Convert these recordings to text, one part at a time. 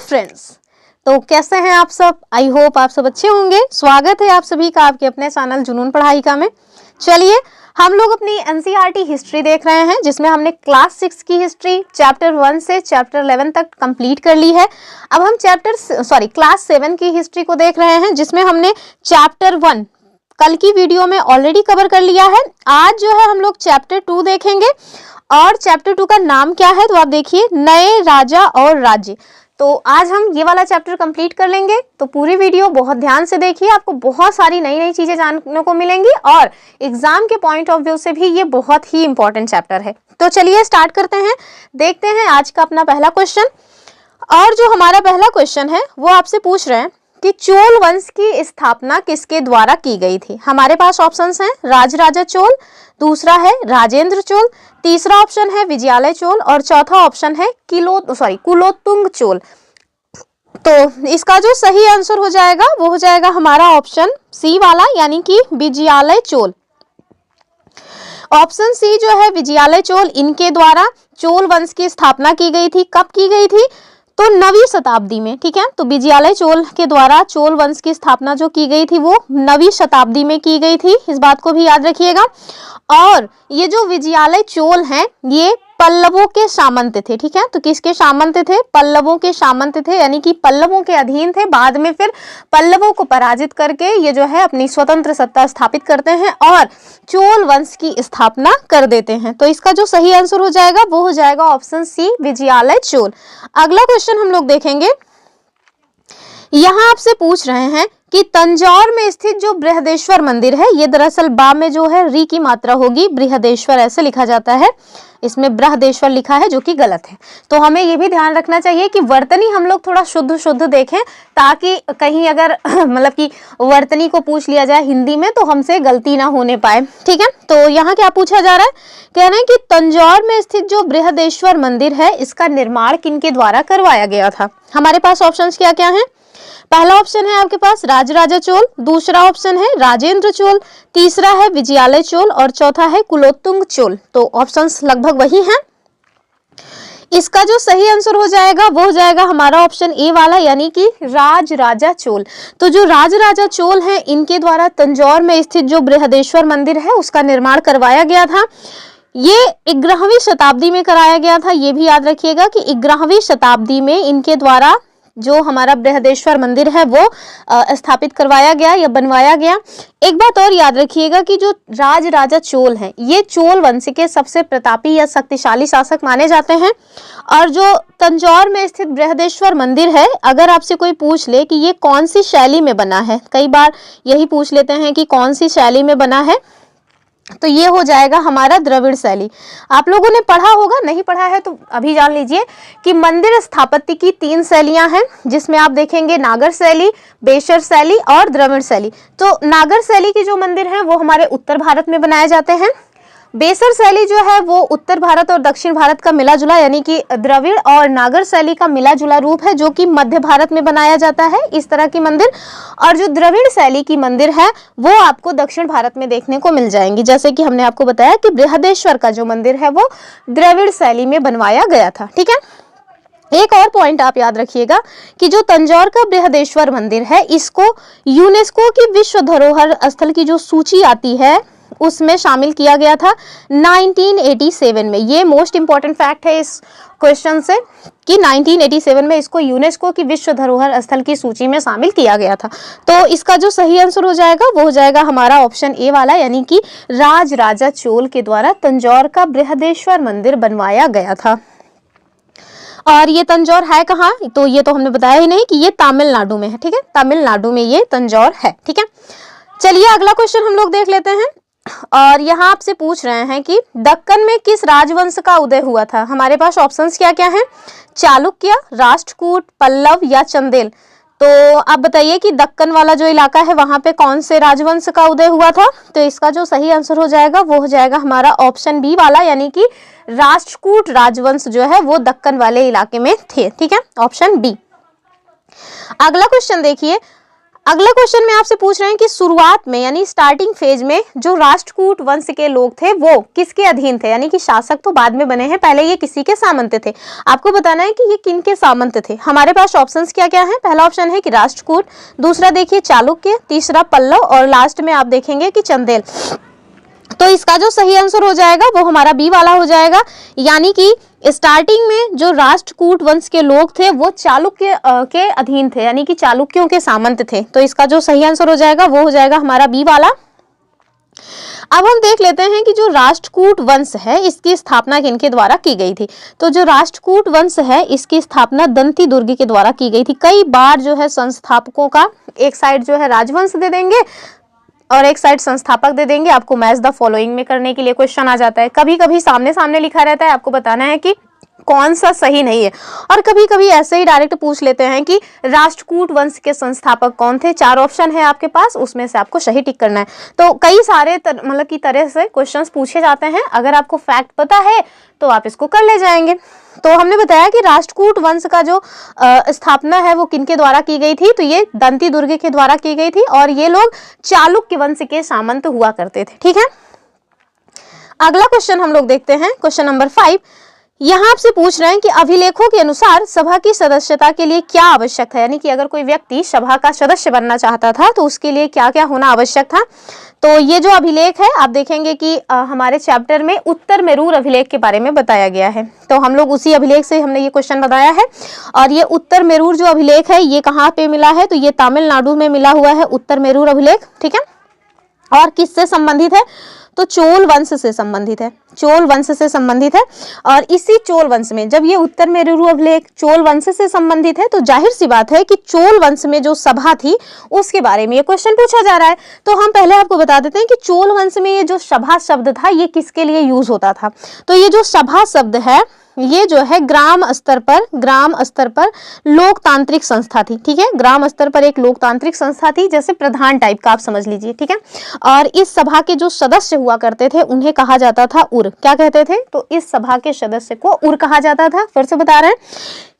Friends, तो कैसे हैं आप सब। आई होप आप सब अच्छे होंगे। स्वागत है आप सभी का आपके अपने चैनल जुनून पढ़ाई में। चलिए हम लोग अपनी एनसीईआरटी हिस्ट्री देख रहे हैं, जिसमें हमने क्लास 6 की हिस्ट्री चैप्टर 1 से चैप्टर 11 तक कंप्लीट कर ली है। अब हम क्लास 7 की हिस्ट्री को देख रहे हैं, जिसमें हमने चैप्टर 1 कल की वीडियो में ऑलरेडी कवर कर लिया है। आज जो है हम लोग चैप्टर 2 देखेंगे, और चैप्टर 2 का नाम क्या है तो आप देखिए, नए राजा और राज्य। तो आज हम ये वाला चैप्टर कंप्लीट कर लेंगे, तो पूरी वीडियो बहुत ध्यान से देखिए। आपको बहुत सारी नई नई चीजें जानने को मिलेंगी, और एग्जाम के पॉइंट ऑफ व्यू से भी ये बहुत ही इंपॉर्टेंट चैप्टर है। तो चलिए स्टार्ट करते हैं, देखते हैं आज का अपना पहला क्वेश्चन। और जो हमारा पहला क्वेश्चन है वो आपसे पूछ रहे हैं कि चोल वंश की स्थापना किसके द्वारा की गई थी। हमारे पास ऑप्शंस हैं राजराजा चोल, दूसरा है राजेंद्र चोल, तीसरा ऑप्शन है विजयालय चोल, और चौथा ऑप्शन है कुलोत्तुंग चोल। तो इसका जो सही आंसर हो जाएगा वो हो जाएगा हमारा ऑप्शन सी वाला, यानी कि विजयालय चोल। ऑप्शन सी जो है विजयालय चोल, इनके द्वारा चोल वंश की स्थापना की गई थी। कब की गई थी तो 9वीं शताब्दी में, ठीक है। तो विजयालय चोल के द्वारा चोल वंश की स्थापना जो की गई थी वो 9वीं शताब्दी में की गई थी, इस बात को भी याद रखिएगा। और ये जो विजयालय चोल हैं ये पल्लवों के सामंत थे, ठीक है। तो किसके सामंत थे? पल्लवों के सामंत थे, यानी कि पल्लवों के अधीन थे। बाद में फिर पल्लवों को पराजित करके ये जो है अपनी स्वतंत्र सत्ता स्थापित करते हैं और चोल वंश की स्थापना कर देते हैं। तो इसका जो सही आंसर हो जाएगा वो हो जाएगा ऑप्शन सी, विजयालय चोल। अगला क्वेश्चन हम लोग देखेंगे। यहाँ आपसे पूछ रहे हैं कि तंजौर में स्थित जो बृहदेश्वर मंदिर है, ये दरअसल बा में जो है री की मात्रा होगी, बृहदेश्वर ऐसे लिखा जाता है, इसमें बृहदेश्वर लिखा है जो कि गलत है। तो हमें ये भी ध्यान रखना चाहिए कि वर्तनी हम लोग थोड़ा शुद्ध शुद्ध देखें, ताकि कहीं अगर मतलब कि वर्तनी को पूछ लिया जाए हिंदी में तो हमसे गलती ना होने पाए, ठीक है। तो यहाँ क्या पूछा जा रहा है, कह रहे हैं कि तंजौर में स्थित जो बृहदेश्वर मंदिर है इसका निर्माण किनके द्वारा करवाया गया था। हमारे पास ऑप्शन क्या क्या है। पहला ऑप्शन है आपके पास राजराजा चोल, दूसरा ऑप्शन है राजेंद्र चोल, तीसरा है विजयालय चोल, और चौथा है कुलोत्तुंग चोल। तो ऑप्शंस लगभग वही हैं। इसका जो सही आंसर हो जाएगा वो हो जाएगा हमारा ऑप्शन ए वाला, यानी कि राजराजा चोल। तो जो राजराजा चोल हैं इनके द्वारा तंजौर में स्थित जो बृहदेश्वर मंदिर है उसका निर्माण करवाया गया था। ये 11वीं शताब्दी में कराया गया था। ये भी याद रखिएगा कि 11वीं शताब्दी में इनके द्वारा जो हमारा बृहदेश्वर मंदिर है वो स्थापित करवाया गया या बनवाया गया। एक बात और याद रखिएगा कि जो राजराजा चोल हैं ये चोल वंश के सबसे प्रतापी या शक्तिशाली शासक माने जाते हैं। और जो तंजौर में स्थित बृहदेश्वर मंदिर है, अगर आपसे कोई पूछ ले कि ये कौन सी शैली में बना है, कई बार यही पूछ लेते हैं कि कौन सी शैली में बना है, तो ये हो जाएगा हमारा द्रविड़ शैली। आप लोगों ने पढ़ा होगा, नहीं पढ़ा है तो अभी जान लीजिए कि मंदिर स्थापत्य की 3 शैलियां हैं, जिसमें आप देखेंगे नागर शैली, बेसर शैली और द्रविड़ शैली। तो नागर शैली के जो मंदिर हैं वो हमारे उत्तर भारत में बनाए जाते हैं। बेसर शैली जो है वो उत्तर भारत और दक्षिण भारत का मिला जुला, यानी कि द्रविड़ और नागर शैली का मिला जुला रूप है, जो कि मध्य भारत में बनाया जाता है इस तरह की मंदिर। और जो द्रविड़ शैली की मंदिर है वो आपको दक्षिण भारत में देखने को मिल जाएंगी। जैसे कि हमने आपको बताया कि बृहदेश्वर का जो मंदिर है वो द्रविड़ शैली में बनवाया गया था, ठीक है। एक और पॉइंट आप याद रखिएगा कि जो तंजौर का बृहदेश्वर मंदिर है इसको यूनेस्को की विश्व धरोहर स्थल की जो सूची आती है उसमें शामिल किया गया था 1987 में। ये मोस्ट इंपॉर्टेंट फैक्ट है इस क्वेश्चन से कि 1987 में इसको यूनेस्को की विश्व धरोहर स्थल की सूची में शामिल किया गया था। तो इसका जो सही आंसर हो जाएगा वो हो जाएगा हमारा ऑप्शन ए वाला, यानी कि राजराजा चोल के द्वारा तंजौर का बृहदेश्वर मंदिर बनवाया गया था। और ये तंजौर है कहाँ, तो ये तो हमने बताया ही नहीं कि ये तमिलनाडु में है, ठीक है। तमिलनाडु में ये तंजौर है, ठीक है। चलिए अगला क्वेश्चन हम लोग देख लेते हैं। और यहाँ आपसे पूछ रहे हैं कि दक्कन में किस राजवंश का उदय हुआ था। हमारे पास ऑप्शंस क्या क्या हैं, चालुक्य, राष्ट्रकूट, पल्लव या चंदेल। तो आप बताइए कि दक्कन वाला जो इलाका है वहां पे कौन से राजवंश का उदय हुआ था। तो इसका जो सही आंसर हो जाएगा वो हो जाएगा हमारा ऑप्शन बी वाला, यानी कि राष्ट्रकूट राजवंश जो है वो दक्कन वाले इलाके में थे, ठीक है, ऑप्शन बी। अगला क्वेश्चन देखिए, अगले क्वेश्चन में आपसे पूछ रहे हैं कि शुरुआत में यानी स्टार्टिंग फेज में जो राष्ट्रकूट वंश के लोग थे वो किसके अधीन थे, यानी कि शासक तो बाद में बने हैं, पहले ये किसी के सामंत थे। आपको बताना है कि ये किन के सामंत थे। हमारे पास ऑप्शंस क्या क्या है। पहला ऑप्शन है कि राष्ट्रकूट, दूसरा देखिए चालुक्य, तीसरा पल्लव और लास्ट में आप देखेंगे कि चंदेल। तो इसका जो सही आंसर हो जाएगा वो हमारा बी वाला हो जाएगा, यानी कि स्टार्टिंग में जो राष्ट्रकूट वंश के लोग थे वो चालुक्य के अधीन थे, यानी कि चालुक्यों के सामंत थे। तो इसका जो सही आंसर हो जाएगा वो हो जाएगा हमारा बी वाला। अब हम देख लेते हैं कि जो राष्ट्रकूट वंश है इसकी स्थापना किनके द्वारा की गई थी। तो जो राष्ट्रकूट वंश है इसकी स्थापना दंती दुर्ग के द्वारा की गई थी। कई बार जो है संस्थापकों का एक साइड जो है राजवंश दे देंगे और एक साइड संस्थापक दे देंगे। आपको मैच द फॉलोइंग में करने के लिए क्वेश्चन आ जाता है। कभी कभी सामने सामने लिखा रहता है, आपको बताना है कि कौन सा सही नहीं है, और कभी कभी ऐसे ही डायरेक्ट पूछ लेते हैं कि राष्ट्रकूट वंश के संस्थापक कौन थे। 4 ऑप्शन है आपके पास, उसमें से आपको सही टिक करना है। तो कई सारे मतलब की तरह से क्वेश्चंस पूछे जाते हैं। अगर आपको फैक्ट पता है तो आप इसको कर ले जाएंगे। तो हमने बताया कि राष्ट्रकूट वंश का जो स्थापना है वो किनके द्वारा की गई थी। तो ये दंती दुर्ग के द्वारा की गई थी और ये लोग चालुक्य वंश के सामंत हुआ करते थे। ठीक है, अगला क्वेश्चन हम लोग देखते हैं, क्वेश्चन नंबर 5। यहाँ आपसे पूछ रहे हैं कि अभिलेखों के अनुसार सभा की सदस्यता के लिए क्या आवश्यक है, यानी कि अगर कोई व्यक्ति सभा का सदस्य बनना चाहता था तो उसके लिए क्या क्या होना आवश्यक था। तो ये जो अभिलेख है आप देखेंगे कि हमारे चैप्टर में उत्तर मेरूर अभिलेख के बारे में बताया गया है। तो हम लोग उसी अभिलेख से हमने ये क्वेश्चन बताया है। और ये उत्तर मेरूर जो अभिलेख है ये कहाँ पे मिला है, तो ये तमिलनाडु में मिला हुआ है उत्तर मेरूर अभिलेख। ठीक है, और किससे संबंधित है, तो चोल वंश से संबंधित है, चोल वंश से संबंधित है। और इसी चोल वंश में जब ये उत्तर मेरूर अभिलेख चोल वंश से संबंधित है तो जाहिर सी बात है कि चोल वंश में जो सभा थी उसके बारे में ये क्वेश्चन पूछा जा रहा है। तो हम पहले आपको बता देते हैं कि चोल वंश में ये जो सभा शब्द था ये किसके लिए यूज होता था। तो ये जो सभा शब्द है ये जो है ग्राम स्तर पर लोकतांत्रिक संस्था थी। ठीक है, ग्राम स्तर पर एक लोकतांत्रिक संस्था थी, जैसे प्रधान टाइप का आप समझ लीजिए। ठीक है, और इस सभा के जो सदस्य हुआ करते थे उन्हें कहा जाता था उर। क्या कहते थे, तो इस सभा के सदस्य को उर कहा जाता था। फिर से बता रहे हैं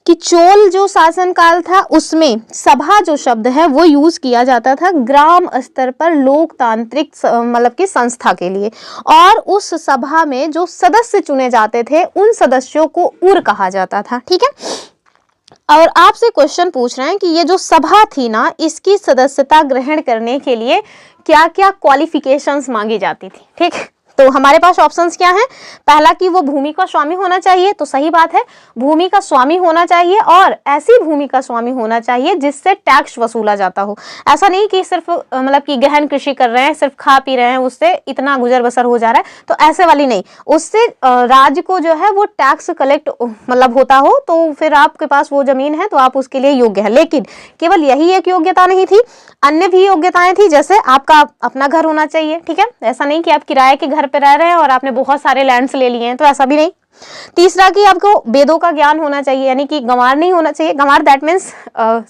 कि चोल जो शासनकाल था उसमें सभा जो शब्द है वो यूज किया जाता था ग्राम स्तर पर लोकतांत्रिक मतलब की संस्था के लिए, और उस सभा में जो सदस्य चुने जाते थे उन सदस्यों को उर कहा जाता था। ठीक है, और आपसे क्वेश्चन पूछ रहे हैं कि ये जो सभा थी ना इसकी सदस्यता ग्रहण करने के लिए क्या क्या क्वालिफिकेशंस मांगी जाती थी। ठीक, तो हमारे पास ऑप्शंस क्या हैं। पहला कि वो भूमि का स्वामी होना चाहिए, तो सही बात है, भूमि का स्वामी होना चाहिए और ऐसी भूमि का स्वामी होना चाहिए जिससे टैक्स वसूला जाता हो। ऐसा नहीं कि सिर्फ मतलब कि गहन कृषि कर रहे हैं, सिर्फ खा पी रहे हैं, उससे इतना गुजर बसर हो जा रहा है, तो ऐसे वाली नहीं, उससे राज्य को जो है वो टैक्स कलेक्ट मतलब होता हो, तो फिर आपके पास वो जमीन है तो आप उसके लिए योग्य है। लेकिन केवल यही एक योग्यता नहीं थी, अन्य भी योग्यताएं थी, जैसे आपका अपना घर होना चाहिए। ठीक है, ऐसा नहीं कि आप किराए के घर पे रह रहे हैं और आपने बहुत सारे लैंड्स ले लिए हैं, तो ऐसा भी नहीं। तीसरा कि आपको वेदों का ज्ञान होना चाहिए, यानी कि गंवार नहीं होना चाहिए। गंवार दैट मीन्स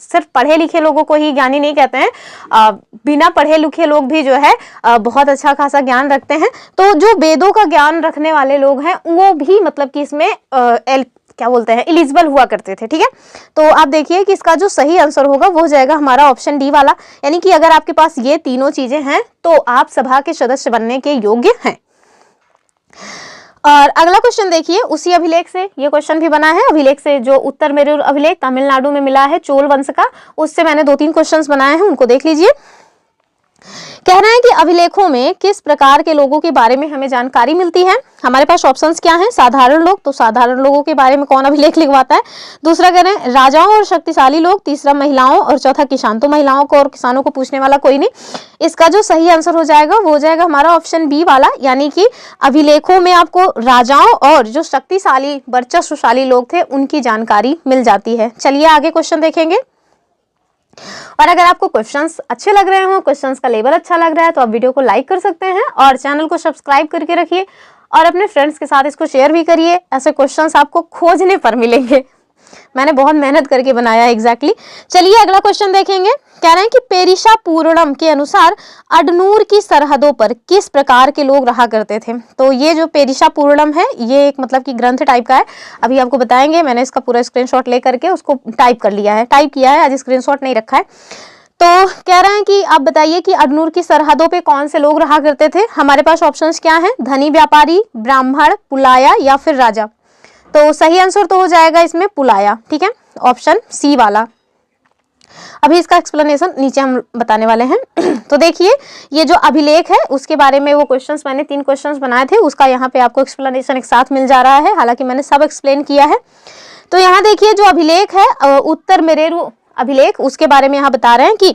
सिर्फ पढ़े लिखे लोगों को ही ज्ञानी नहीं कहते हैं, बिना पढ़े लिखे लोग भी जो है बहुत अच्छा खासा ज्ञान रखते हैं। तो जो वेदों का ज्ञान रखने वाले लोग हैं वो भी मतलब कि इसमें क्या बोलते हैं एलिजिबल हुआ करते थे। ठीक है, तो आप देखिए कि इसका जो सही आंसर होगा वो हो जाएगा हमारा ऑप्शन डी वाला, यानी कि अगर आपके पास ये तीनों चीजें हैं तो आप सभा के सदस्य बनने के योग्य हैं। और अगला क्वेश्चन देखिए, उसी अभिलेख से ये क्वेश्चन भी बना है, अभिलेख से जो उत्तर मेरूर अभिलेख तमिलनाडु में मिला है चोल वंश का, उससे मैंने 2-3 क्वेश्चंस बनाए हैं, उनको देख लीजिए। कह रहे हैं कि अभिलेखों में किस प्रकार के लोगों के बारे में हमें जानकारी मिलती है। हमारे पास ऑप्शंस क्या हैं, साधारण लोग, तो साधारण लोगों के बारे में कौन अभिलेख लिखवाता है। दूसरा कह रहे हैं राजाओं और शक्तिशाली लोग, तीसरा महिलाओं, और चौथा किसान। तो महिलाओं को और किसानों को पूछने वाला कोई नहीं। इसका जो सही आंसर हो जाएगा वो हो जाएगा हमारा ऑप्शन बी वाला, यानी कि अभिलेखों में आपको राजाओं और जो शक्तिशाली वर्चस्वशाली लोग थे उनकी जानकारी मिल जाती है। चलिए आगे क्वेश्चन देखेंगे। और अगर आपको क्वेश्चंस अच्छे लग रहे हो, क्वेश्चंस का लेवल अच्छा लग रहा है, तो आप वीडियो को लाइक कर सकते हैं और चैनल को सब्सक्राइब करके रखिए और अपने फ्रेंड्स के साथ इसको शेयर भी करिए। ऐसे क्वेश्चंस आपको खोजने पर मिलेंगे, मैंने बहुत मेहनत करके बनाया है एग्जैक्टली। चलिए अगला क्वेश्चन देखेंगे। कह रहे हैं कि पेरिशा पूर्णम के अनुसार अडनूर की सरहदों पर किस प्रकार के लोग रहा करते थे। तो ये जो पेरिशा पूर्णम है ये एक मतलब कि ग्रंथ टाइप का है, अभी आपको बताएंगे। मैंने इसका पूरा स्क्रीनशॉट लेकर के उसको टाइप कर लिया है, टाइप किया है, आज स्क्रीनशॉट नहीं रखा है। तो कह रहे हैं कि आप बताइए कि अडनूर की सरहदों पे कौन से लोग रहा करते थे। हमारे पास ऑप्शंस क्या हैं, धनी व्यापारी, ब्राह्मण, पुलाया या फिर राजा। तो सही आंसर तो हो जाएगा इसमें पुलाया, ठीक है, ऑप्शन सी वाला। अभी इसका एक्सप्लेनेशन नीचे हम बताने वाले हैं। तो देखिए ये जो अभिलेख है उसके बारे में वो क्वेश्चंस मैंने 3 क्वेश्चंस बनाए थे, उसका यहाँ पे आपको एक्सप्लेनेशन एक साथ मिल जा रहा है, हालांकि मैंने सब एक्सप्लेन किया है। तो यहाँ देखिए जो अभिलेख है उत्तर मेरेरु अभिलेख, उसके बारे में यहाँ बता रहे हैं कि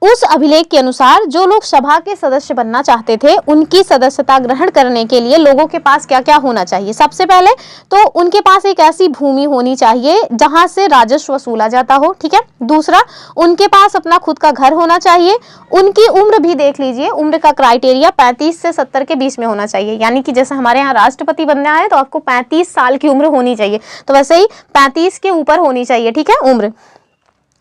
उस अभिलेख के अनुसार जो लोग सभा के सदस्य बनना चाहते थे उनकी सदस्यता ग्रहण करने के लिए लोगों के पास क्या क्या होना चाहिए। सबसे पहले तो उनके पास एक ऐसी भूमि होनी चाहिए जहां से राजस्व वसूला जाता हो, ठीक है। दूसरा, उनके पास अपना खुद का घर होना चाहिए। उनकी उम्र भी देख लीजिए, उम्र का क्राइटेरिया 35 से 70 के बीच में होना चाहिए, यानी कि जैसे हमारे यहाँ राष्ट्रपति बनना है तो आपको 35 साल की उम्र होनी चाहिए, तो वैसे ही 35 के ऊपर होनी चाहिए, ठीक है, उम्र।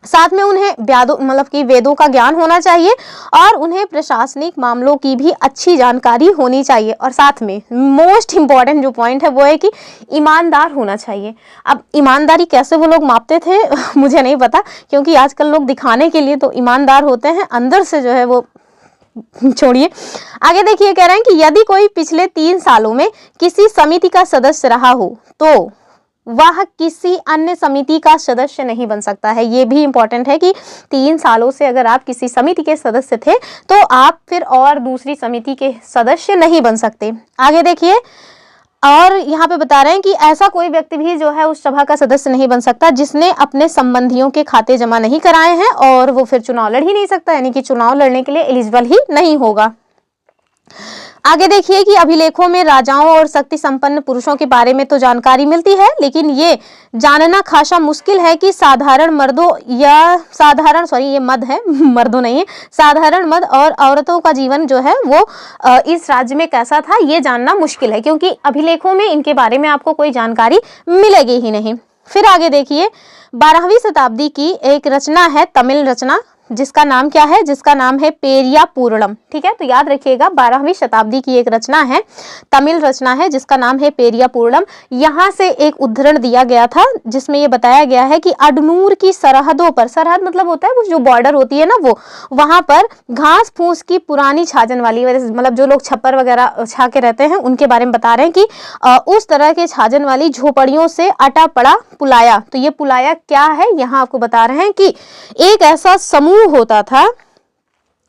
साथ में उन्हें मतलब कि वेदों का ज्ञान होना चाहिए और उन्हें प्रशासनिक मामलों की भी अच्छी जानकारी होनी चाहिए। और साथ में मोस्ट इम्पॉर्टेंट जो पॉइंट है वो है कि ईमानदार होना चाहिए। अब ईमानदारी कैसे वो लोग मापते थे मुझे नहीं पता, क्योंकि आजकल लोग दिखाने के लिए तो ईमानदार होते हैं, अंदर से जो है वो छोड़िए। आगे देखिए कह रहे हैं कि यदि कोई पिछले 3 सालों में किसी समिति का सदस्य रहा हो तो वह किसी अन्य समिति का सदस्य नहीं बन सकता है। ये भी इंपॉर्टेंट है कि 3 सालों से अगर आप किसी समिति के सदस्य थे तो आप फिर और दूसरी समिति के सदस्य नहीं बन सकते। आगे देखिए और यहाँ पे बता रहे हैं कि ऐसा कोई व्यक्ति भी जो है उस सभा का सदस्य नहीं बन सकता जिसने अपने संबंधियों के खाते जमा नहीं कराए हैं, और वो फिर चुनाव लड़ ही नहीं सकता, यानी कि चुनाव लड़ने के लिए एलिजिबल ही नहीं होगा। आगे देखिए कि अभिलेखों में राजाओं और शक्ति संपन्न पुरुषों के बारे में तो जानकारी मिलती है, लेकिन ये जानना खासा मुश्किल है कि साधारण मर्दों या ये मर्द है मर्दों नहीं है, साधारण मर्द और औरतों का जीवन जो है वो इस राज्य में कैसा था ये जानना मुश्किल है, क्योंकि अभिलेखों में इनके बारे में आपको कोई जानकारी मिलेगी ही नहीं। फिर आगे देखिए 12वीं शताब्दी की एक रचना है, तमिल रचना, जिसका नाम क्या है, जिसका नाम है पेरिया पूर्णम, ठीक है। तो याद रखिएगा 12वीं शताब्दी की एक रचना है, तमिल रचना है, जिसका नाम है पेरिया पूर्णम। यहाँ से एक उद्धरण दिया गया था जिसमें ये बताया गया है कि अडनूर की सरहदों पर, सरहद मतलब होता है वो जो बॉर्डर होती है ना, वो वहां पर घास फूस की पुरानी छाजन वाली, मतलब जो लोग छप्पर वगैरह छा के रहते हैं उनके बारे में बता रहे हैं कि उस तरह के छाजन वाली झोपड़ियों से अटा पड़ा पुलाया। तो ये पुलाया क्या है, यहाँ आपको बता रहे हैं कि एक ऐसा समूह होता था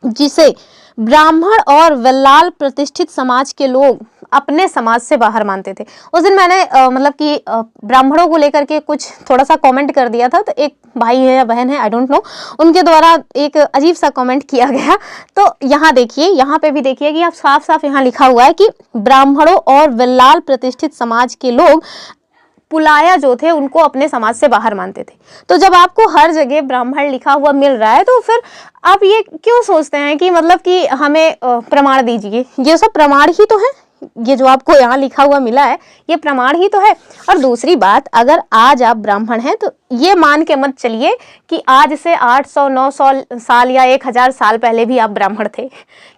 जिसे ब्राह्मण और वेल्लाल प्रतिष्ठित समाज के लोग अपने समाज से बाहर मानते थे। उस दिन मैंने मतलब कि ब्राह्मणों को लेकर के कुछ थोड़ा सा कमेंट कर दिया था, तो एक भाई है या बहन है आई डोंट नो, उनके द्वारा एक अजीब सा कमेंट किया गया। तो यहाँ देखिए, यहाँ पे भी देखिए कि आप साफ साफ यहाँ लिखा हुआ है कि ब्राह्मणों और वेल्लाल प्रतिष्ठित समाज के लोग पुलाया जो थे उनको अपने समाज से बाहर मानते थे। तो जब आपको हर जगह ब्राह्मण लिखा हुआ मिल रहा है तो फिर आप ये क्यों सोचते हैं कि मतलब कि हमें प्रमाण दीजिए, ये सब प्रमाण ही तो है, ये जो आपको यहाँ लिखा हुआ मिला है ये प्रमाण ही तो है। और दूसरी बात, अगर आज आप ब्राह्मण हैं तो ये मान के मत चलिए कि आज से 800-900 साल या 1000 साल पहले भी आप ब्राह्मण थे,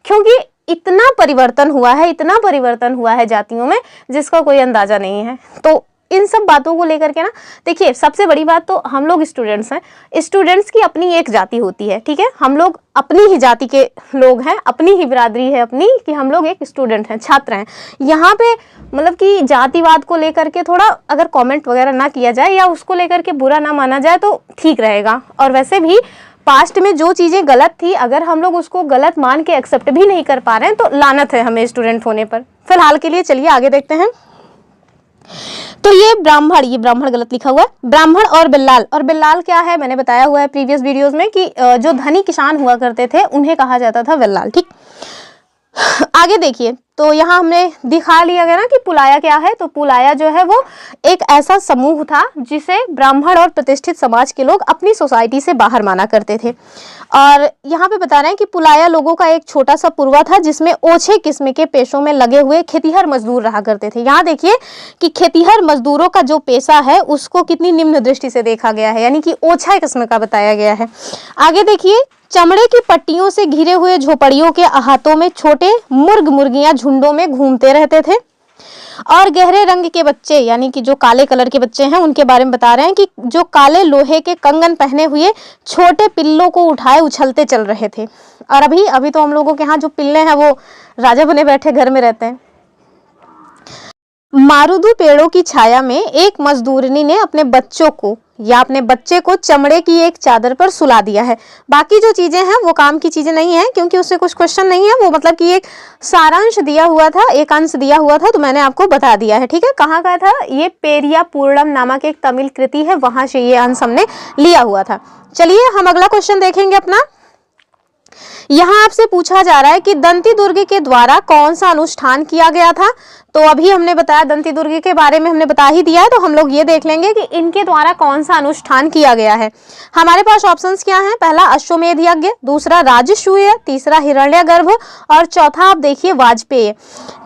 क्योंकि इतना परिवर्तन हुआ है, इतना परिवर्तन हुआ है जातियों में जिसका कोई अंदाजा नहीं है। तो इन सब बातों को लेकर के ना देखिए, सबसे बड़ी बात तो हम लोग स्टूडेंट्स हैं, स्टूडेंट्स की अपनी एक जाति होती है, ठीक है, हम लोग अपनी ही जाति के लोग हैं, अपनी ही बिरादरी है अपनी, कि हम लोग एक स्टूडेंट हैं, छात्र हैं। यहाँ पे मतलब कि जातिवाद को लेकर के थोड़ा अगर कमेंट वगैरह ना किया जाए या उसको लेकर के बुरा ना माना जाए तो ठीक रहेगा। और वैसे भी पास्ट में जो चीज़ें गलत थी, अगर हम लोग उसको गलत मान के एक्सेप्ट भी नहीं कर पा रहे हैं तो लानत है हमें स्टूडेंट होने पर। फिलहाल के लिए चलिए आगे देखते हैं। तो ये ब्राह्मण गलत लिखा हुआ है, ब्राह्मण और बिल्लाल क्या है, मैंने बताया हुआ है प्रीवियस वीडियोस में कि जो धनी किसान हुआ करते थे उन्हें कहा जाता था बिल्लाल, ठीक। आगे देखिए, तो यहाँ हमने दिखा लिया गया ना कि पुलाया क्या है। तो पुलाया जो है वो एक ऐसा समूह था जिसे ब्राह्मण और प्रतिष्ठित समाज के लोग अपनी सोसाइटी से बाहर माना करते थे। और यहाँ पे बता रहे हैं कि पुलाया लोगों का एक छोटा सा पुरवा था जिसमें ओछे किस्म के पेशों में लगे हुए खेतीहर मजदूर रहा करते थे। यहाँ देखिए कि खेतीहर मजदूरों का जो पेशा है उसको कितनी निम्न दृष्टि से देखा गया है, यानी कि ओछा किस्म का बताया गया है। आगे देखिए, चमड़े की पट्टियों से घिरे हुए झोपड़ियों के अहातों में छोटे मुर्गियां झुंडों में घूमते रहते थे। और गहरे रंग के बच्चे यानी कि जो काले कलर के बच्चे हैं उनके बारे में बता रहे हैं कि जो काले लोहे के कंगन पहने हुए छोटे पिल्लों को उठाए उछलते चल रहे थे। और अभी तो हम लोगों के यहाँ जो पिल्ले हैं वो राजा बने बैठे घर में रहते हैं। मारुदु पेड़ों की छाया में एक मजदूरनी ने अपने बच्चे को चमड़े की एक चादर पर सुला दिया है। बाकी जो चीजें हैं वो काम की चीजें नहीं है, क्योंकि उससे कुछ क्वेश्चन नहीं है, वो मतलब कि एक सारांश दिया हुआ था, एक अंश दिया हुआ था, तो मैंने आपको बता दिया है। ठीक है, कहाँ का था ये? पेरिया पूर्णम नामक एक तमिल कृति है, वहां से ये अंश हमने लिया हुआ था। चलिए हम अगला क्वेश्चन देखेंगे अपना। यहाँ आपसे पूछा जा रहा है कि दंती दुर्ग के द्वारा कौन सा अनुष्ठान किया गया था। तो अभी हमने बताया दंती दुर्ग के बारे में हमने बता ही दिया है, तो हम लोग ये देख लेंगे कि इनके द्वारा कौन सा अनुष्ठान किया गया है। हमारे पास ऑप्शंस क्या हैं? पहला अश्वमेध यज्ञ, दूसरा राजसूय, तीसरा हिरण्यगर्भ और चौथा आप देखिए वाजपेय।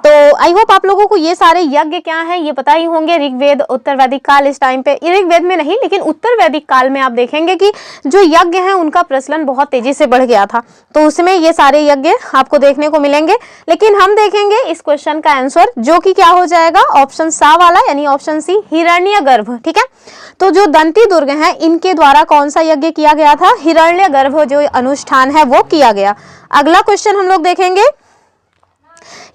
तो आई होप आप लोगों को ये सारे यज्ञ क्या हैं ये पता ही होंगे। ऋग्वेद, उत्तर वैदिक काल, इस टाइम पे ऋग्वेद में नहीं लेकिन उत्तर वैदिक काल में आप देखेंगे कि जो यज्ञ हैं उनका प्रचलन बहुत तेजी से बढ़ गया था, तो उसमें ये सारे यज्ञ आपको देखने को मिलेंगे। लेकिन हम देखेंगे इस क्वेश्चन का आंसर, जो कि क्या हो जाएगा? ऑप्शन सा वाला यानी ऑप्शन सी हिरण्यगर्भ। ठीक है, तो जो दंती दुर्ग हैं इनके द्वारा कौन सा यज्ञ किया गया था? हिरण्यगर्भ जो अनुष्ठान है वो किया गया। अगला क्वेश्चन हम लोग देखेंगे।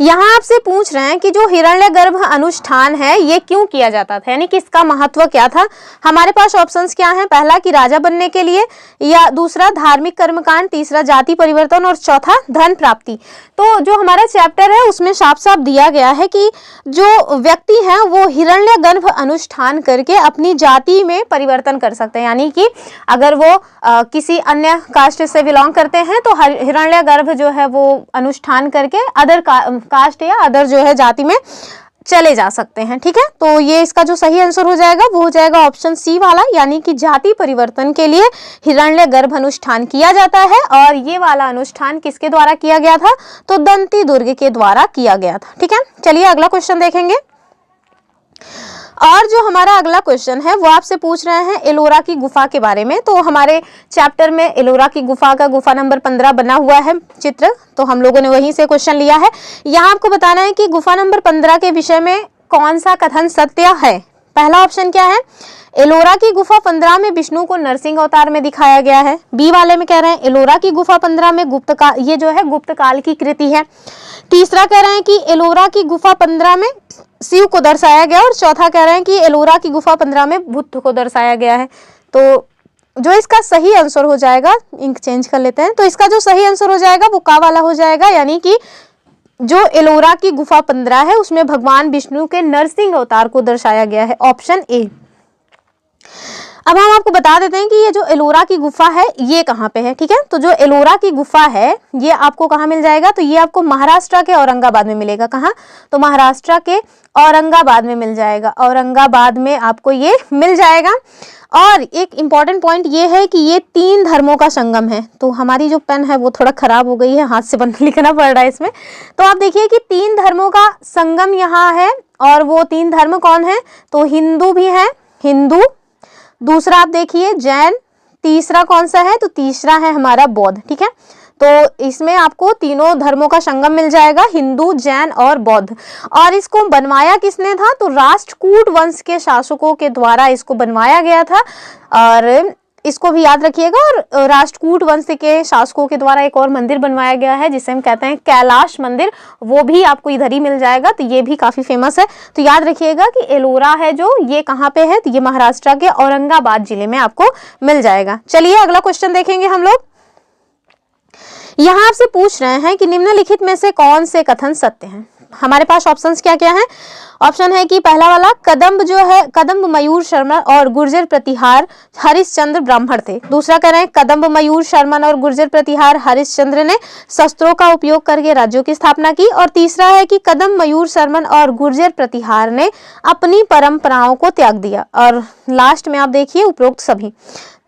यहाँ आपसे पूछ रहे हैं कि जो हिरण्यगर्भ अनुष्ठान है ये क्यों किया जाता था, यानी कि इसका महत्व क्या था। हमारे पास ऑप्शंस क्या हैं? पहला कि राजा बनने के लिए, या दूसरा धार्मिक कर्मकांड, तीसरा जाति परिवर्तन और चौथा धन प्राप्ति। तो जो हमारा चैप्टर है उसमें साफ साफ दिया गया है कि जो व्यक्ति हैं वो हिरण्यगर्भ अनुष्ठान करके अपनी जाति में परिवर्तन कर सकते हैं, यानी कि अगर वो किसी अन्य कास्ट से बिलोंग करते हैं तो हिरण्यगर्भ जो है वो अनुष्ठान करके अदर कास्ट या अदर जो है जाति में चले जा सकते हैं। ठीक है, तो ये इसका जो सही आंसर हो जाएगा वो हो जाएगा ऑप्शन सी वाला, यानी कि जाति परिवर्तन के लिए हिरण्यगर्भ अनुष्ठान किया जाता है। और ये वाला अनुष्ठान किसके द्वारा किया गया था? तो दंती दुर्ग के द्वारा किया गया था। ठीक है, चलिए अगला क्वेश्चन देखेंगे। और जो हमारा अगला क्वेश्चन है वो आपसे पूछ रहे हैं एलोरा की गुफा के बारे में। तो हमारे चैप्टर में एलोरा की गुफा का गुफा नंबर 15 बना हुआ है चित्र, तो हम लोगों ने वहीं से क्वेश्चन लिया है। यहाँ आपको बताना है कि गुफा नंबर 15 के विषय में कौन सा कथन सत्य है। पहला ऑप्शन क्या है? एलोरा की गुफा 15 में विष्णु को नरसिंह अवतार में दिखाया गया है। बी वाले में कह रहे हैं एलोरा की गुफा 15 में ये जो है गुप्त काल की कृति है। तीसरा कह रहे हैं कि एलोरा की गुफा 15 में शिव को दर्शाया गया, और चौथा कह रहे हैं कि एलोरा की गुफा 15 में बुद्ध को दर्शाया गया है। तो जो इसका सही आंसर हो जाएगा, इंक चेंज कर लेते हैं, तो इसका जो सही आंसर हो जाएगा वो का वाला हो जाएगा, यानी कि जो एलोरा की गुफा 15 है उसमें भगवान विष्णु के नरसिंह अवतार को दर्शाया गया है, ऑप्शन ए। अब हम आपको बता देते हैं कि ये जो एलोरा की गुफा है ये कहाँ पे है। ठीक है, तो जो एलोरा की गुफा है ये आपको कहाँ मिल जाएगा? तो ये आपको महाराष्ट्र के औरंगाबाद में मिलेगा। कहाँ? तो महाराष्ट्र के औरंगाबाद में मिल जाएगा, औरंगाबाद में आपको ये मिल जाएगा। और एक इम्पॉर्टेंट पॉइंट ये है कि ये 3 धर्मों का संगम है। तो हमारी जो पेन है वो थोड़ा खराब हो गई है, हाथ से लिखना पड़ रहा है इसमें। तो आप देखिए कि 3 धर्मों का संगम यहाँ है, और वो 3 धर्म कौन है? तो हिंदू भी है, हिंदू, दूसरा आप देखिए जैन, तीसरा कौन सा है? तो तीसरा है हमारा बौद्ध। ठीक है, तो इसमें आपको तीनों धर्मों का संगम मिल जाएगा, हिंदू, जैन और बौद्ध। और इसको बनवाया किसने था? तो राष्ट्रकूट वंश के शासकों के द्वारा इसको बनवाया गया था, और इसको भी याद रखिएगा। और राष्ट्रकूट वंश के शासकों के द्वारा एक और मंदिर बनवाया गया है जिसे हम कहते हैं कैलाश मंदिर, वो भी आपको इधर ही मिल जाएगा, तो ये भी काफी फेमस है। तो याद रखिएगा कि एलोरा है जो ये कहाँ पे है? तो ये महाराष्ट्र के औरंगाबाद जिले में आपको मिल जाएगा। चलिए अगला क्वेश्चन देखेंगे हम लोग। यहाँ आपसे पूछ रहे हैं कि निम्नलिखित में से कौन से कथन सत्य हैं। हमारे पास ऑप्शंस क्या क्या हैं? ऑप्शन है कि पहला वाला कदम्ब जो है, कदम्ब मयूर शर्मा और गुर्जर प्रतिहार हरिश्चंद्र ब्राह्मण थे। दूसरा कह रहे हैं कदम्ब मयूर शर्मन और गुर्जर प्रतिहार हरिश्चंद्र ने शस्त्रों का उपयोग करके राज्यों की स्थापना की। और तीसरा है कि कदम्ब मयूर शर्मन और गुर्जर प्रतिहार ने अपनी परंपराओं को त्याग दिया। और लास्ट में आप देखिए उपरोक्त सभी।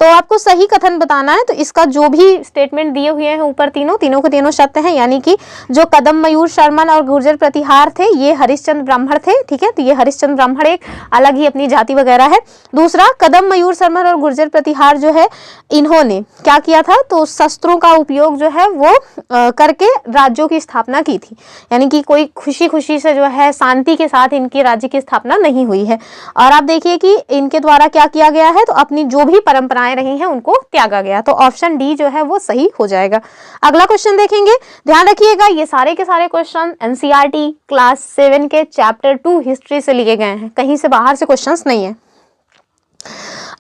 तो आपको सही कथन बताना है, तो इसका जो भी स्टेटमेंट दिए हुए हैं ऊपर तीनों के तीनों सत्य हैं, यानी कि जो कदम्ब मयूर शर्मन और गुर्जर प्रतिहार थे, ये हरिश्चंद्र ब्राह्मण थे, ठीक है। तो ये हरिश्चंद्र ब्राह्मण एक अलग ही अपनी जाति वगैरह है। दूसरा, कदम मयूर शर्मन और गुर्जर प्रतिहार जो है इन्होंने क्या किया था, तो शस्त्रों का उपयोग जो है वो करके राज्यों की स्थापना की थी, यानी कि कोई खुशी खुशी से जो है शांति के साथ इनके राज्य की स्थापना नहीं हुई है। और आप देखिए कि इनके द्वारा क्या किया गया है, तो अपनी जो भी परंपराएं रही हैं उनको त्यागा गया। तो ऑप्शन डी जो है वो सही हो जाएगा। अगला क्वेश्चन देखेंगे, ध्यान रखिएगा ये सारे के सारे क्वेश्चन एनसीईआरटी क्लास 7 के चैप्टर 2 हिस्ट्री से लिए गए हैं, कहीं से बाहर से क्वेश्चंस नहीं है।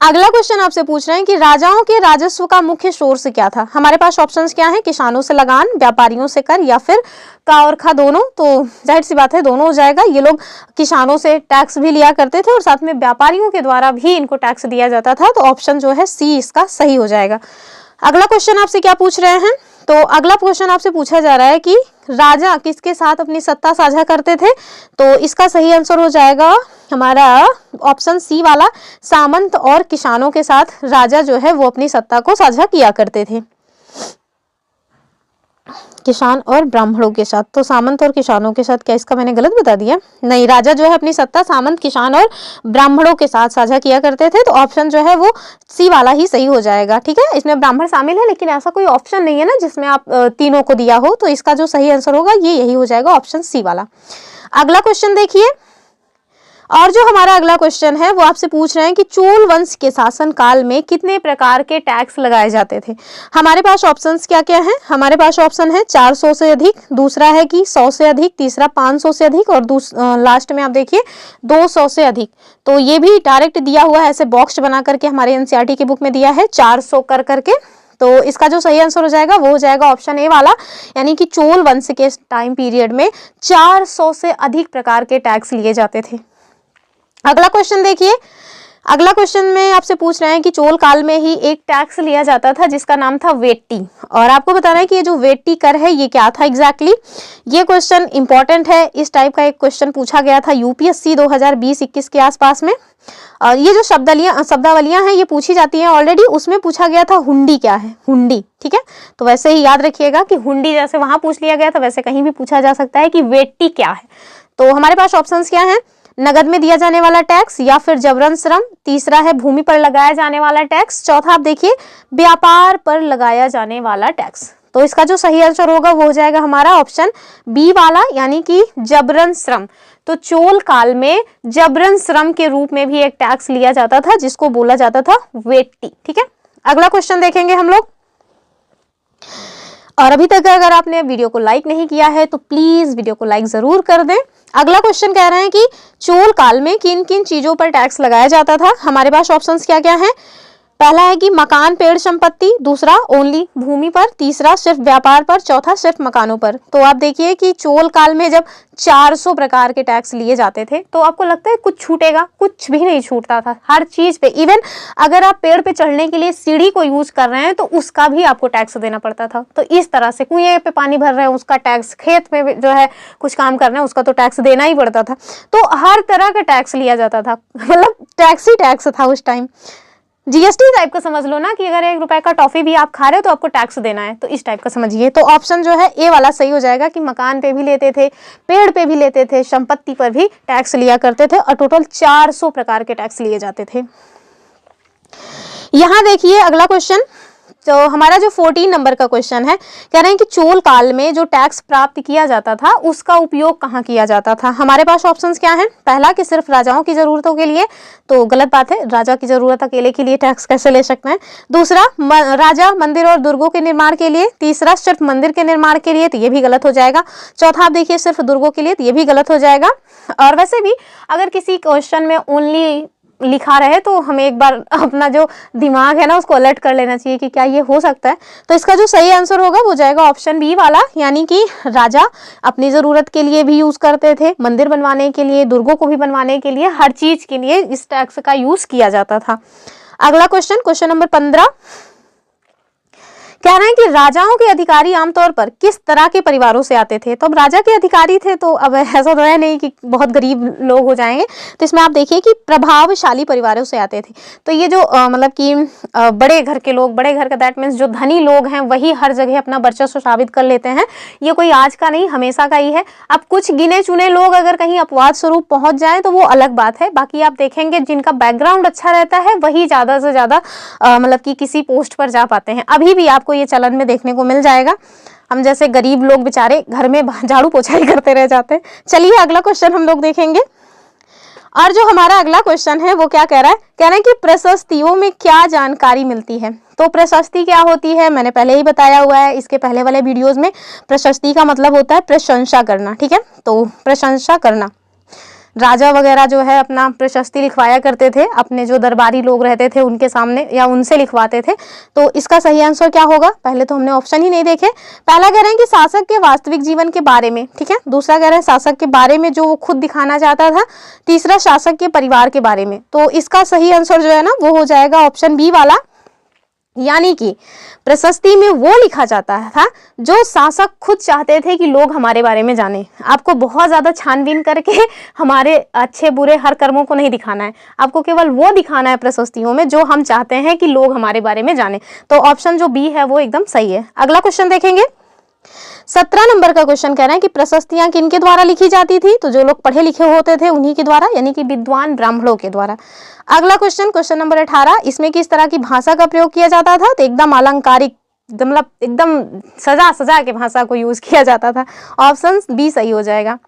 अगला क्वेश्चन आपसे पूछ रहे हैं कि राजाओं के राजस्व का मुख्य सोर्स क्या था। हमारे पास ऑप्शंस क्या हैं, किसानों से लगान, व्यापारियों से कर, या फिर का और खा दोनों। तो जाहिर सी बात है दोनों हो जाएगा। ये लोग किसानों से टैक्स भी लिया करते थे और साथ में व्यापारियों के द्वारा भी इनको टैक्स दिया जाता था। तो ऑप्शन जो है सी इसका सही हो जाएगा। अगला क्वेश्चन आपसे क्या पूछ रहे हैं, तो अगला क्वेश्चन आपसे पूछा जा रहा है कि राजा किसके साथ अपनी सत्ता साझा करते थे। तो इसका सही आंसर हो जाएगा हमारा ऑप्शन सी वाला, सामंत और किसानों के साथ राजा जो है वो अपनी सत्ता को साझा किया करते थे, किसान और ब्राह्मणों के साथ। तो सामंत और किसानों के साथ, क्या इसका मैंने गलत बता दिया? नहीं, राजा जो है अपनी सत्ता सामंत, किसान और ब्राह्मणों के साथ साझा किया करते थे। तो ऑप्शन जो है वो सी वाला ही सही हो जाएगा, ठीक है। इसमें ब्राह्मण शामिल है, लेकिन ऐसा कोई ऑप्शन नहीं है ना जिसमें आप तीनों को दिया हो। तो इसका जो सही आंसर होगा ये यही हो जाएगा, ऑप्शन सी वाला। अगला क्वेश्चन देखिए, और जो हमारा अगला क्वेश्चन है वो आपसे पूछ रहे हैं कि चोल वंश के शासन काल में कितने प्रकार के टैक्स लगाए जाते थे। हमारे पास ऑप्शंस क्या क्या हैं, हमारे पास ऑप्शन है 400 से अधिक, दूसरा है कि 100 से अधिक, तीसरा 500 से अधिक, और लास्ट में आप देखिए 200 से अधिक। तो ये भी डायरेक्ट दिया हुआ है, ऐसे बॉक्स बना करके हमारे एनसीईआरटी की बुक में दिया है 400 कर करके। तो इसका जो सही आंसर हो जाएगा वो हो जाएगा ऑप्शन ए वाला, यानी कि चोल वंश के टाइम पीरियड में 400 से अधिक प्रकार के टैक्स लिए जाते थे। अगला क्वेश्चन देखिए, अगला क्वेश्चन में आपसे पूछ रहे हैं कि चोल काल में ही एक टैक्स लिया जाता था जिसका नाम था वेट्टी, और आपको बताना है कि ये जो वेट्टी कर है ये क्या था एग्जैक्टली। ये क्वेश्चन इंपॉर्टेंट है, इस टाइप का एक क्वेश्चन पूछा गया था यूपीएससी 2020-21 के आसपास में। और ये जो शब्दावलियां हैं ये पूछी जाती हैं ऑलरेडी, उसमें पूछा गया था हुंडी क्या है, हुंडी, ठीक है। तो वैसे ही याद रखिएगा कि हुंडी जैसे वहां पूछ लिया गया था वैसे कहीं भी पूछा जा सकता है कि वेट्टी क्या है। तो हमारे पास ऑप्शंस क्या है, नगद में दिया जाने वाला टैक्स, या फिर जबरन श्रम, तीसरा है भूमि पर लगाया जाने वाला टैक्स, चौथा आप देखिए व्यापार पर लगाया जाने वाला टैक्स। तो इसका जो सही आंसर होगा वो हो जाएगा हमारा ऑप्शन बी वाला, यानी कि जबरन श्रम। तो चोल काल में जबरन श्रम के रूप में भी एक टैक्स लिया जाता था जिसको बोला जाता था वेट्टी, ठीक है। अगला क्वेश्चन देखेंगे हम लोग, और अभी तक अगर आपने वीडियो को लाइक नहीं किया है तो प्लीज वीडियो को लाइक जरूर कर दें। अगला क्वेश्चन कह रहे हैं कि चोल काल में किन किन चीजों पर टैक्स लगाया जाता था। हमारे पास ऑप्शंस क्या क्या हैं, पहला है कि मकान, पेड़, संपत्ति, दूसरा ओनली भूमि पर, तीसरा सिर्फ व्यापार पर, चौथा सिर्फ मकानों पर। तो आप देखिए कि चोल काल में जब 400 प्रकार के टैक्स लिए जाते थे तो आपको लगता है कुछ छूटेगा, कुछ भी नहीं छूटता था, हर चीज पे। इवन अगर आप पेड़ पे चढ़ने के लिए सीढ़ी को यूज कर रहे हैं तो उसका भी आपको टैक्स देना पड़ता था। तो इस तरह से कुएं पे पानी भर रहे हैं उसका टैक्स, खेत में जो है कुछ काम कर रहे हैं उसका तो टैक्स देना ही पड़ता था। तो हर तरह का टैक्स लिया जाता था, मतलब टैक्स ही टैक्स था उस टाइम। जीएसटी टाइप का समझ लो ना, कि अगर 1 रुपए का टॉफी भी आप खा रहे हो तो आपको टैक्स देना है, तो इस टाइप का समझिए। तो ऑप्शन जो है ए वाला सही हो जाएगा कि मकान पे भी लेते थे, पेड़ पे भी लेते थे, संपत्ति पर भी टैक्स लिया करते थे, और टोटल 400 प्रकार के टैक्स लिए जाते थे। यहां देखिए अगला क्वेश्चन, तो हमारा जो 14 नंबर का क्वेश्चन है, कह रहे हैं कि चोल काल में जो टैक्स प्राप्त किया जाता था उसका उपयोग कहाँ किया जाता था। हमारे पास ऑप्शंस क्या हैं, पहला कि सिर्फ राजाओं की जरूरतों के लिए, तो गलत बात है, राजा की जरूरत अकेले के लिए टैक्स कैसे ले सकते हैं। दूसरा, राजा मंदिर और दुर्गों के निर्माण के लिए, तीसरा सिर्फ मंदिर के निर्माण के लिए, तो ये भी गलत हो जाएगा। चौथा आप देखिए सिर्फ दुर्गों के लिए, तो ये भी गलत हो जाएगा। और वैसे भी अगर किसी क्वेश्चन में ओनली लिखा रहे तो हमें एक बार अपना जो दिमाग है ना उसको अलर्ट कर लेना चाहिए कि क्या ये हो सकता है। तो इसका जो सही आंसर होगा वो जाएगा ऑप्शन बी वाला, यानी कि राजा अपनी जरूरत के लिए भी यूज करते थे, मंदिर बनवाने के लिए, दुर्गों को भी बनवाने के लिए, हर चीज के लिए इस टैक्स का यूज किया जाता था। अगला क्वेश्चन, क्वेश्चन नंबर 15, कह रहे हैं कि राजाओं के अधिकारी आमतौर पर किस तरह के परिवारों से आते थे। तो अब राजा के अधिकारी थे तो अब ऐसा तो है नहीं कि बहुत गरीब लोग हो जाएंगे, तो इसमें आप देखिए कि प्रभावशाली परिवारों से आते थे। तो ये जो मतलब कि बड़े घर के लोग, बड़े घर का दैट मीन्स जो धनी लोग हैं वही हर जगह अपना वर्चस्व साबित कर लेते हैं। ये कोई आज का नहीं, हमेशा का ही है। अब कुछ गिने चुने लोग अगर कहीं अपवाद स्वरूप पहुंच जाए तो वो अलग बात है, बाकी आप देखेंगे जिनका बैकग्राउंड अच्छा रहता है वही ज्यादा से ज्यादा मतलब कि किसी पोस्ट पर जा पाते हैं। अभी भी आपको ये चलन में देखने को मिल जाएगा। हम जैसे गरीब लोग बेचारे घर में झाड़ू पोछा ही करते रह जाते हैं। चलिए अगला क्वेश्चन हम लोग देखेंगे। और जो हमारा अगला क्वेश्चन है वो क्या कह रहा है, कह रहे हैं कि प्रशस्तियों में क्या जानकारी मिलती है। तो प्रशस्ति क्या होती है मैंने पहले ही बताया हुआ है इसके पहले वाले वीडियोस में। प्रशस्ति का मतलब होता है प्रशंसा करना, ठीक है। तो प्रशंसा करना, राजा वगैरह जो है अपना प्रशस्ति लिखवाया करते थे, अपने जो दरबारी लोग रहते थे उनके सामने या उनसे लिखवाते थे। तो इसका सही आंसर क्या होगा, पहले तो हमने ऑप्शन ही नहीं देखे। पहला कह रहे हैं कि शासक के वास्तविक जीवन के बारे में, ठीक है। दूसरा कह रहे हैं शासक के बारे में जो वो खुद दिखाना चाहता था। तीसरा शासक के परिवार के बारे में। तो इसका सही आंसर जो है ना वो हो जाएगा ऑप्शन बी वाला, यानी कि प्रशस्ति में वो लिखा जाता था जो शासक खुद चाहते थे कि लोग हमारे बारे में जाने। आपको बहुत ज्यादा छानबीन करके हमारे अच्छे बुरे हर कर्मों को नहीं दिखाना है, आपको केवल वो दिखाना है प्रशस्तियों में जो हम चाहते हैं कि लोग हमारे बारे में जाने। तो ऑप्शन जो बी है वो एकदम सही है। अगला क्वेश्चन देखेंगे। 17 नंबर का क्वेश्चन कह रहे हैं कि प्रशस्तियां किनके द्वारा लिखी जाती थी। तो जो लोग पढ़े लिखे होते थे उन्हीं के द्वारा, यानी कि विद्वान ब्राह्मणों के द्वारा। अगला क्वेश्चन, क्वेश्चन नंबर 18, इसमें किस तरह की भाषा का प्रयोग किया जाता था। तो एकदम अलंकारिक, मतलब एकदम सजा सजा के भाषा को यूज किया जाता था। ऑप्शन बी सही हो जाएगा।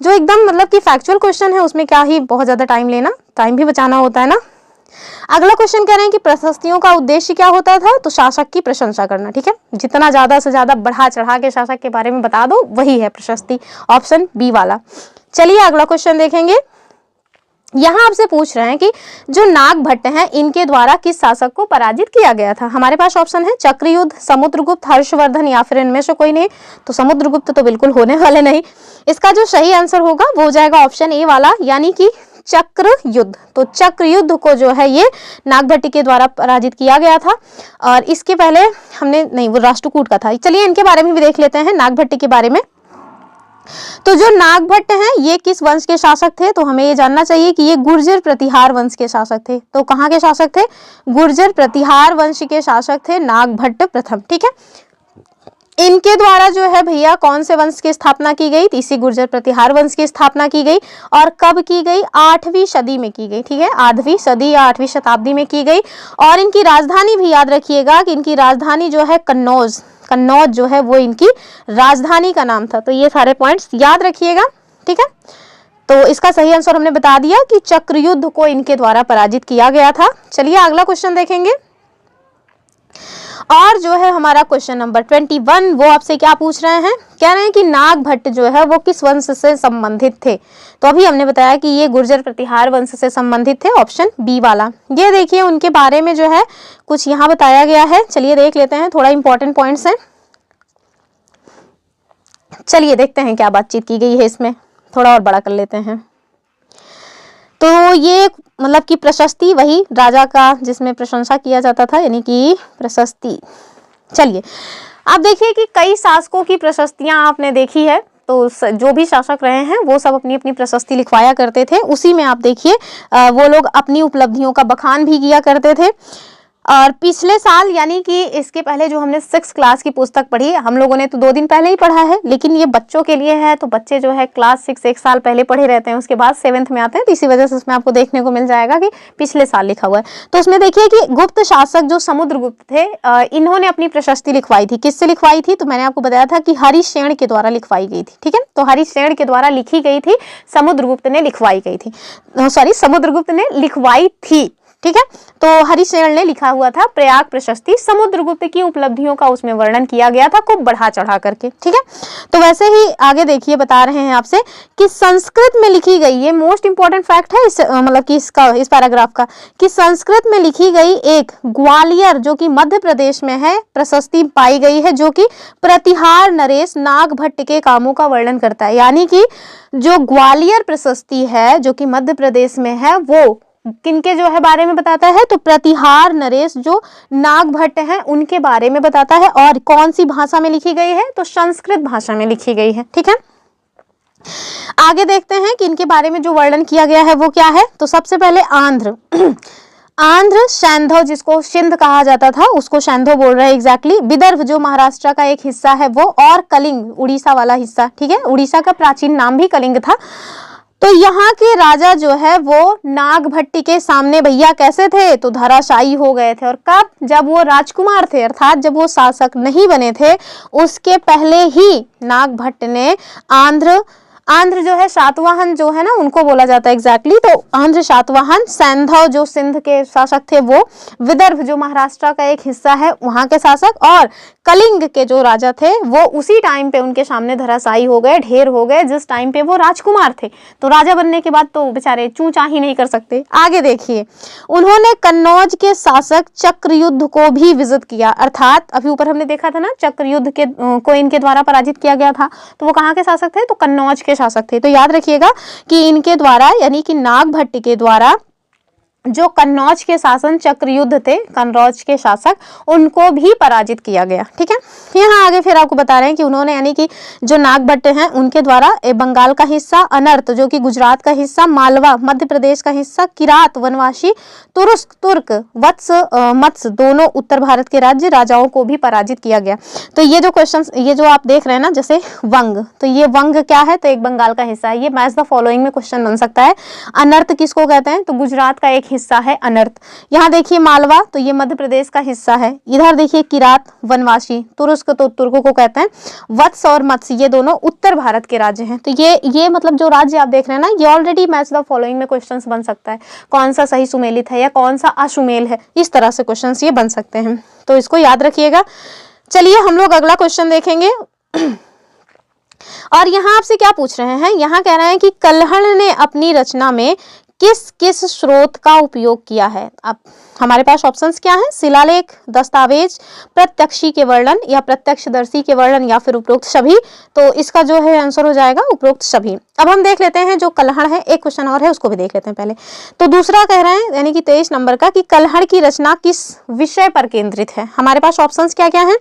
जो एकदम मतलब कि फैक्चुअल क्वेश्चन है उसमें क्या ही बहुत ज्यादा टाइम लेना, टाइम भी बचाना होता है ना। अगला क्वेश्चन कह रहे हैं कि प्रशस्तियों का उद्देश्य क्या होता था। तो शासक की प्रशंसा करना, ठीक है। जितना ज्यादा से ज्यादा बढ़ा चढ़ा के शासक के बारे में बता दो वही है प्रशस्ति, ऑप्शन बी वाला। चलिए अगला क्वेश्चन देखेंगे। यहाँ आपसे पूछ रहे हैं कि जो नागभट्ट हैं इनके द्वारा किस शासक को पराजित किया गया था। हमारे पास ऑप्शन है चक्रयुद्ध, समुद्रगुप्त, हर्षवर्धन या फिर इनमें से कोई नहीं। तो समुद्रगुप्त तो बिल्कुल होने वाले नहीं। इसका जो सही आंसर होगा वो हो जाएगा ऑप्शन ए वाला, यानी कि चक्र युद्ध। तो चक्र युद्ध को जो है ये नागभट्ट के द्वारा पराजित किया गया था। और इसके पहले हमने नहीं, वो राष्ट्रकूट का था। चलिए इनके बारे में भी देख लेते हैं, नागभट्ट के बारे में। तो जो नागभट्ट हैं ये किस वंश के शासक थे। तो हमें ये जानना चाहिए कि ये गुर्जर प्रतिहार वंश के शासक थे। तो कहाँ के शासक थे, गुर्जर प्रतिहार वंश के शासक थे नागभट्ट प्रथम, ठीक है। इनके द्वारा जो है भैया कौन से वंश की स्थापना की गई, इसी गुर्जर प्रतिहार वंश की स्थापना की गई। और कब की गई, 8वीं सदी में की गई, ठीक है। 8वीं सदी या 8वीं शताब्दी में की गई। और इनकी राजधानी भी याद रखिएगा कि इनकी राजधानी जो है कन्नौज, कन्नौज जो है वो इनकी राजधानी का नाम था। तो ये सारे पॉइंट्स याद रखिएगा, ठीक है। तो इसका सही आंसर हमने बता दिया कि चक्रयुद्ध को इनके द्वारा पराजित किया गया था। चलिए अगला क्वेश्चन देखेंगे। और जो है हमारा क्वेश्चन नंबर 21, वो आपसे क्या पूछ रहे हैं, कह रहे हैं कि नागभट्ट जो है वो किस वंश से संबंधित थे। तो अभी हमने बताया कि ये गुर्जर प्रतिहार वंश से संबंधित थे, ऑप्शन बी वाला। ये देखिए उनके बारे में जो है कुछ यहाँ बताया गया है। चलिए देख लेते हैं, थोड़ा इंपॉर्टेंट पॉइंट्स हैं। चलिए देखते हैं क्या बातचीत की गई है इसमें, थोड़ा और बड़ा कर लेते हैं। तो ये मतलब कि प्रशस्ति वही राजा का जिसमें प्रशंसा किया जाता था, यानी कि प्रशस्ति। चलिए आप देखिए कि कई शासकों की प्रशस्तियां आपने देखी है। तो जो भी शासक रहे हैं वो सब अपनी अपनी प्रशस्ति लिखवाया करते थे। उसी में आप देखिए वो लोग अपनी उपलब्धियों का बखान भी किया करते थे। और पिछले साल यानी कि इसके पहले जो हमने 6 क्लास की पुस्तक पढ़ी, हम लोगों ने तो 2 दिन पहले ही पढ़ा है, लेकिन ये बच्चों के लिए है। तो बच्चे जो है क्लास 6 1 साल पहले पढ़े रहते हैं, उसके बाद 7th में आते हैं। तो इसी वजह से उसमें आपको देखने को मिल जाएगा कि पिछले साल लिखा हुआ है। तो उसमें देखिए कि गुप्त शासक जो समुद्रगुप्त थे, इन्होंने अपनी प्रशस्ति लिखवाई थी। किससे लिखवाई थी, तो मैंने आपको बताया था कि हरिशेन के द्वारा लिखवाई गई थी, ठीक है। तो हरिशेन के द्वारा लिखी गई थी, समुद्रगुप्त ने लिखवाई गई थी, सॉरी समुद्रगुप्त ने लिखवाई थी, ठीक है। तो हरिशेन ने लिखा हुआ था प्रयाग प्रशस्ति। समुद्रगुप्त की उपलब्धियों का उसमें वर्णन किया गया था, खूब बढ़ा चढ़ा करके, ठीक है। तो वैसे ही आगे देखिए बता रहे हैं आपसे कि संस्कृत में लिखी गई, ये मोस्ट इंपॉर्टेंट फैक्ट है इस मतलब कि इसका, इस पैराग्राफ का, कि संस्कृत में लिखी गई एक ग्वालियर जो कि मध्य प्रदेश में है प्रशस्ति पाई गई है, जो कि प्रतिहार नरेश नागभट्ट के कामों का वर्णन करता है। यानी कि जो ग्वालियर प्रशस्ति है जो कि मध्य प्रदेश में है, वो किनके जो है बारे में बताता है, तो प्रतिहार नरेश जो नागभट्ट हैं उनके बारे में बताता है। और कौन सी भाषा में लिखी गई है, तो संस्कृत भाषा में लिखी गई है। ठीक है, आगे देखते हैं कि इनके बारे में जो वर्णन किया गया है वो क्या है। तो सबसे पहले आंध्र आंध्र सैंधव, जिसको सिंध कहा जाता था उसको सैंधव बोल रहे हैं एग्जैक्टली। विदर्भ जो महाराष्ट्र का एक हिस्सा है वो, और कलिंग उड़ीसा वाला हिस्सा। ठीक है, उड़ीसा का प्राचीन नाम भी कलिंग था। तो यहाँ के राजा जो है वो नागभट्टी के सामने भैया कैसे थे, तो धराशायी हो गए थे। और कब, जब वो राजकुमार थे, अर्थात जब वो शासक नहीं बने थे, उसके पहले ही नागभट्ट ने आंध्र जो है सातवाहन जो है ना उनको बोला जाता है एग्जैक्टली। तो आंध्र सातवाहन, सैंधव जो सिंध के शासक थे वो, विदर्भ जो महाराष्ट्र का एक हिस्सा है वहां के शासक, और कलिंग के जो राजा थे वो उसी टाइम पे उनके सामने धराशायी हो गए, ढेर हो गए, जिस टाइम पे वो राजकुमार थे। तो राजा बनने के बाद तो बेचारे चूं चा ही नहीं कर सकते। आगे देखिए, उन्होंने कन्नौज के शासक चक्रयुद्ध को भी विजिट किया, अर्थात अभी ऊपर हमने देखा था ना चक्रयुद्ध के को इनके द्वारा पराजित किया गया था। तो वो कहाँ के शासक थे, तो कन्नौज के शासक थे। तो याद रखिएगा कि इनके द्वारा यानी कि नागभट्ट के द्वारा जो कन्नौज के शासन चक्रयुद्ध थे, कन्नौज के शासक, उनको भी पराजित किया गया। ठीक है, यहाँ आगे फिर आपको बता रहे हैं कि उन्होंने यानी कि जो नागभट्ट हैं उनके द्वारा बंगाल का हिस्सा, अनर्त जो कि गुजरात का हिस्सा, मालवा मध्य प्रदेश का हिस्सा, किरात वनवासी, तुरुस्क तुर्क, वत्स मत्स्य दोनों उत्तर भारत के राज्य राजाओं को भी पराजित किया गया। तो ये जो क्वेश्चन, ये जो आप देख रहे हैं ना, जैसे वंग, तो ये वंग क्या है, तो एक बंगाल का हिस्सा है। ये मैच द फॉलोइंग में क्वेश्चन बन सकता है। अनर्त किसको कहते हैं, तो गुजरात का एक हिस्सा है अनर्त। यहाँ देखिए मालवा, तो ये मध्य प्रदेश का हिस्सा है। इधर देखिए किरात वनवासी, तुरुस्क तो तुर्कों को कहते हैं, वत्स और मत्स्य ये दोनों उत्तर भारत के राज्य हैं। तो ये मतलब जो राज्य आप देख रहे हैं ना, ये ऑलरेडी मैच द फॉलोइंग में क्वेश्चंस बन सकता है। कौन सा सही सुमेलित है या कौन सा अशुमेल है, इस तरह से क्वेश्चंस ये बन सकते हैं। तो इसको याद रखिएगा। चलिए हम लोग अगला क्वेश्चन देखेंगे। और यहाँ आपसे क्या पूछ रहे हैं, यहाँ कह रहे हैं कि कल्हण ने अपनी रचना में किस किस स्रोत का उपयोग किया है। अब हमारे पास ऑप्शंस क्या हैं, शिलालेख, दस्तावेज, प्रत्यक्षी के वर्णन या प्रत्यक्षदर्शी के वर्णन या फिर उपरोक्त सभी। तो इसका जो है आंसर हो जाएगा उपरोक्त सभी। अब हम देख लेते हैं जो कल्हण है, एक क्वेश्चन और है उसको भी देख लेते हैं पहले। तो दूसरा कह रहे हैं यानी कि 23 नंबर का, कि कल्हण की रचना किस विषय पर केंद्रित है। हमारे पास ऑप्शंस क्या क्या है,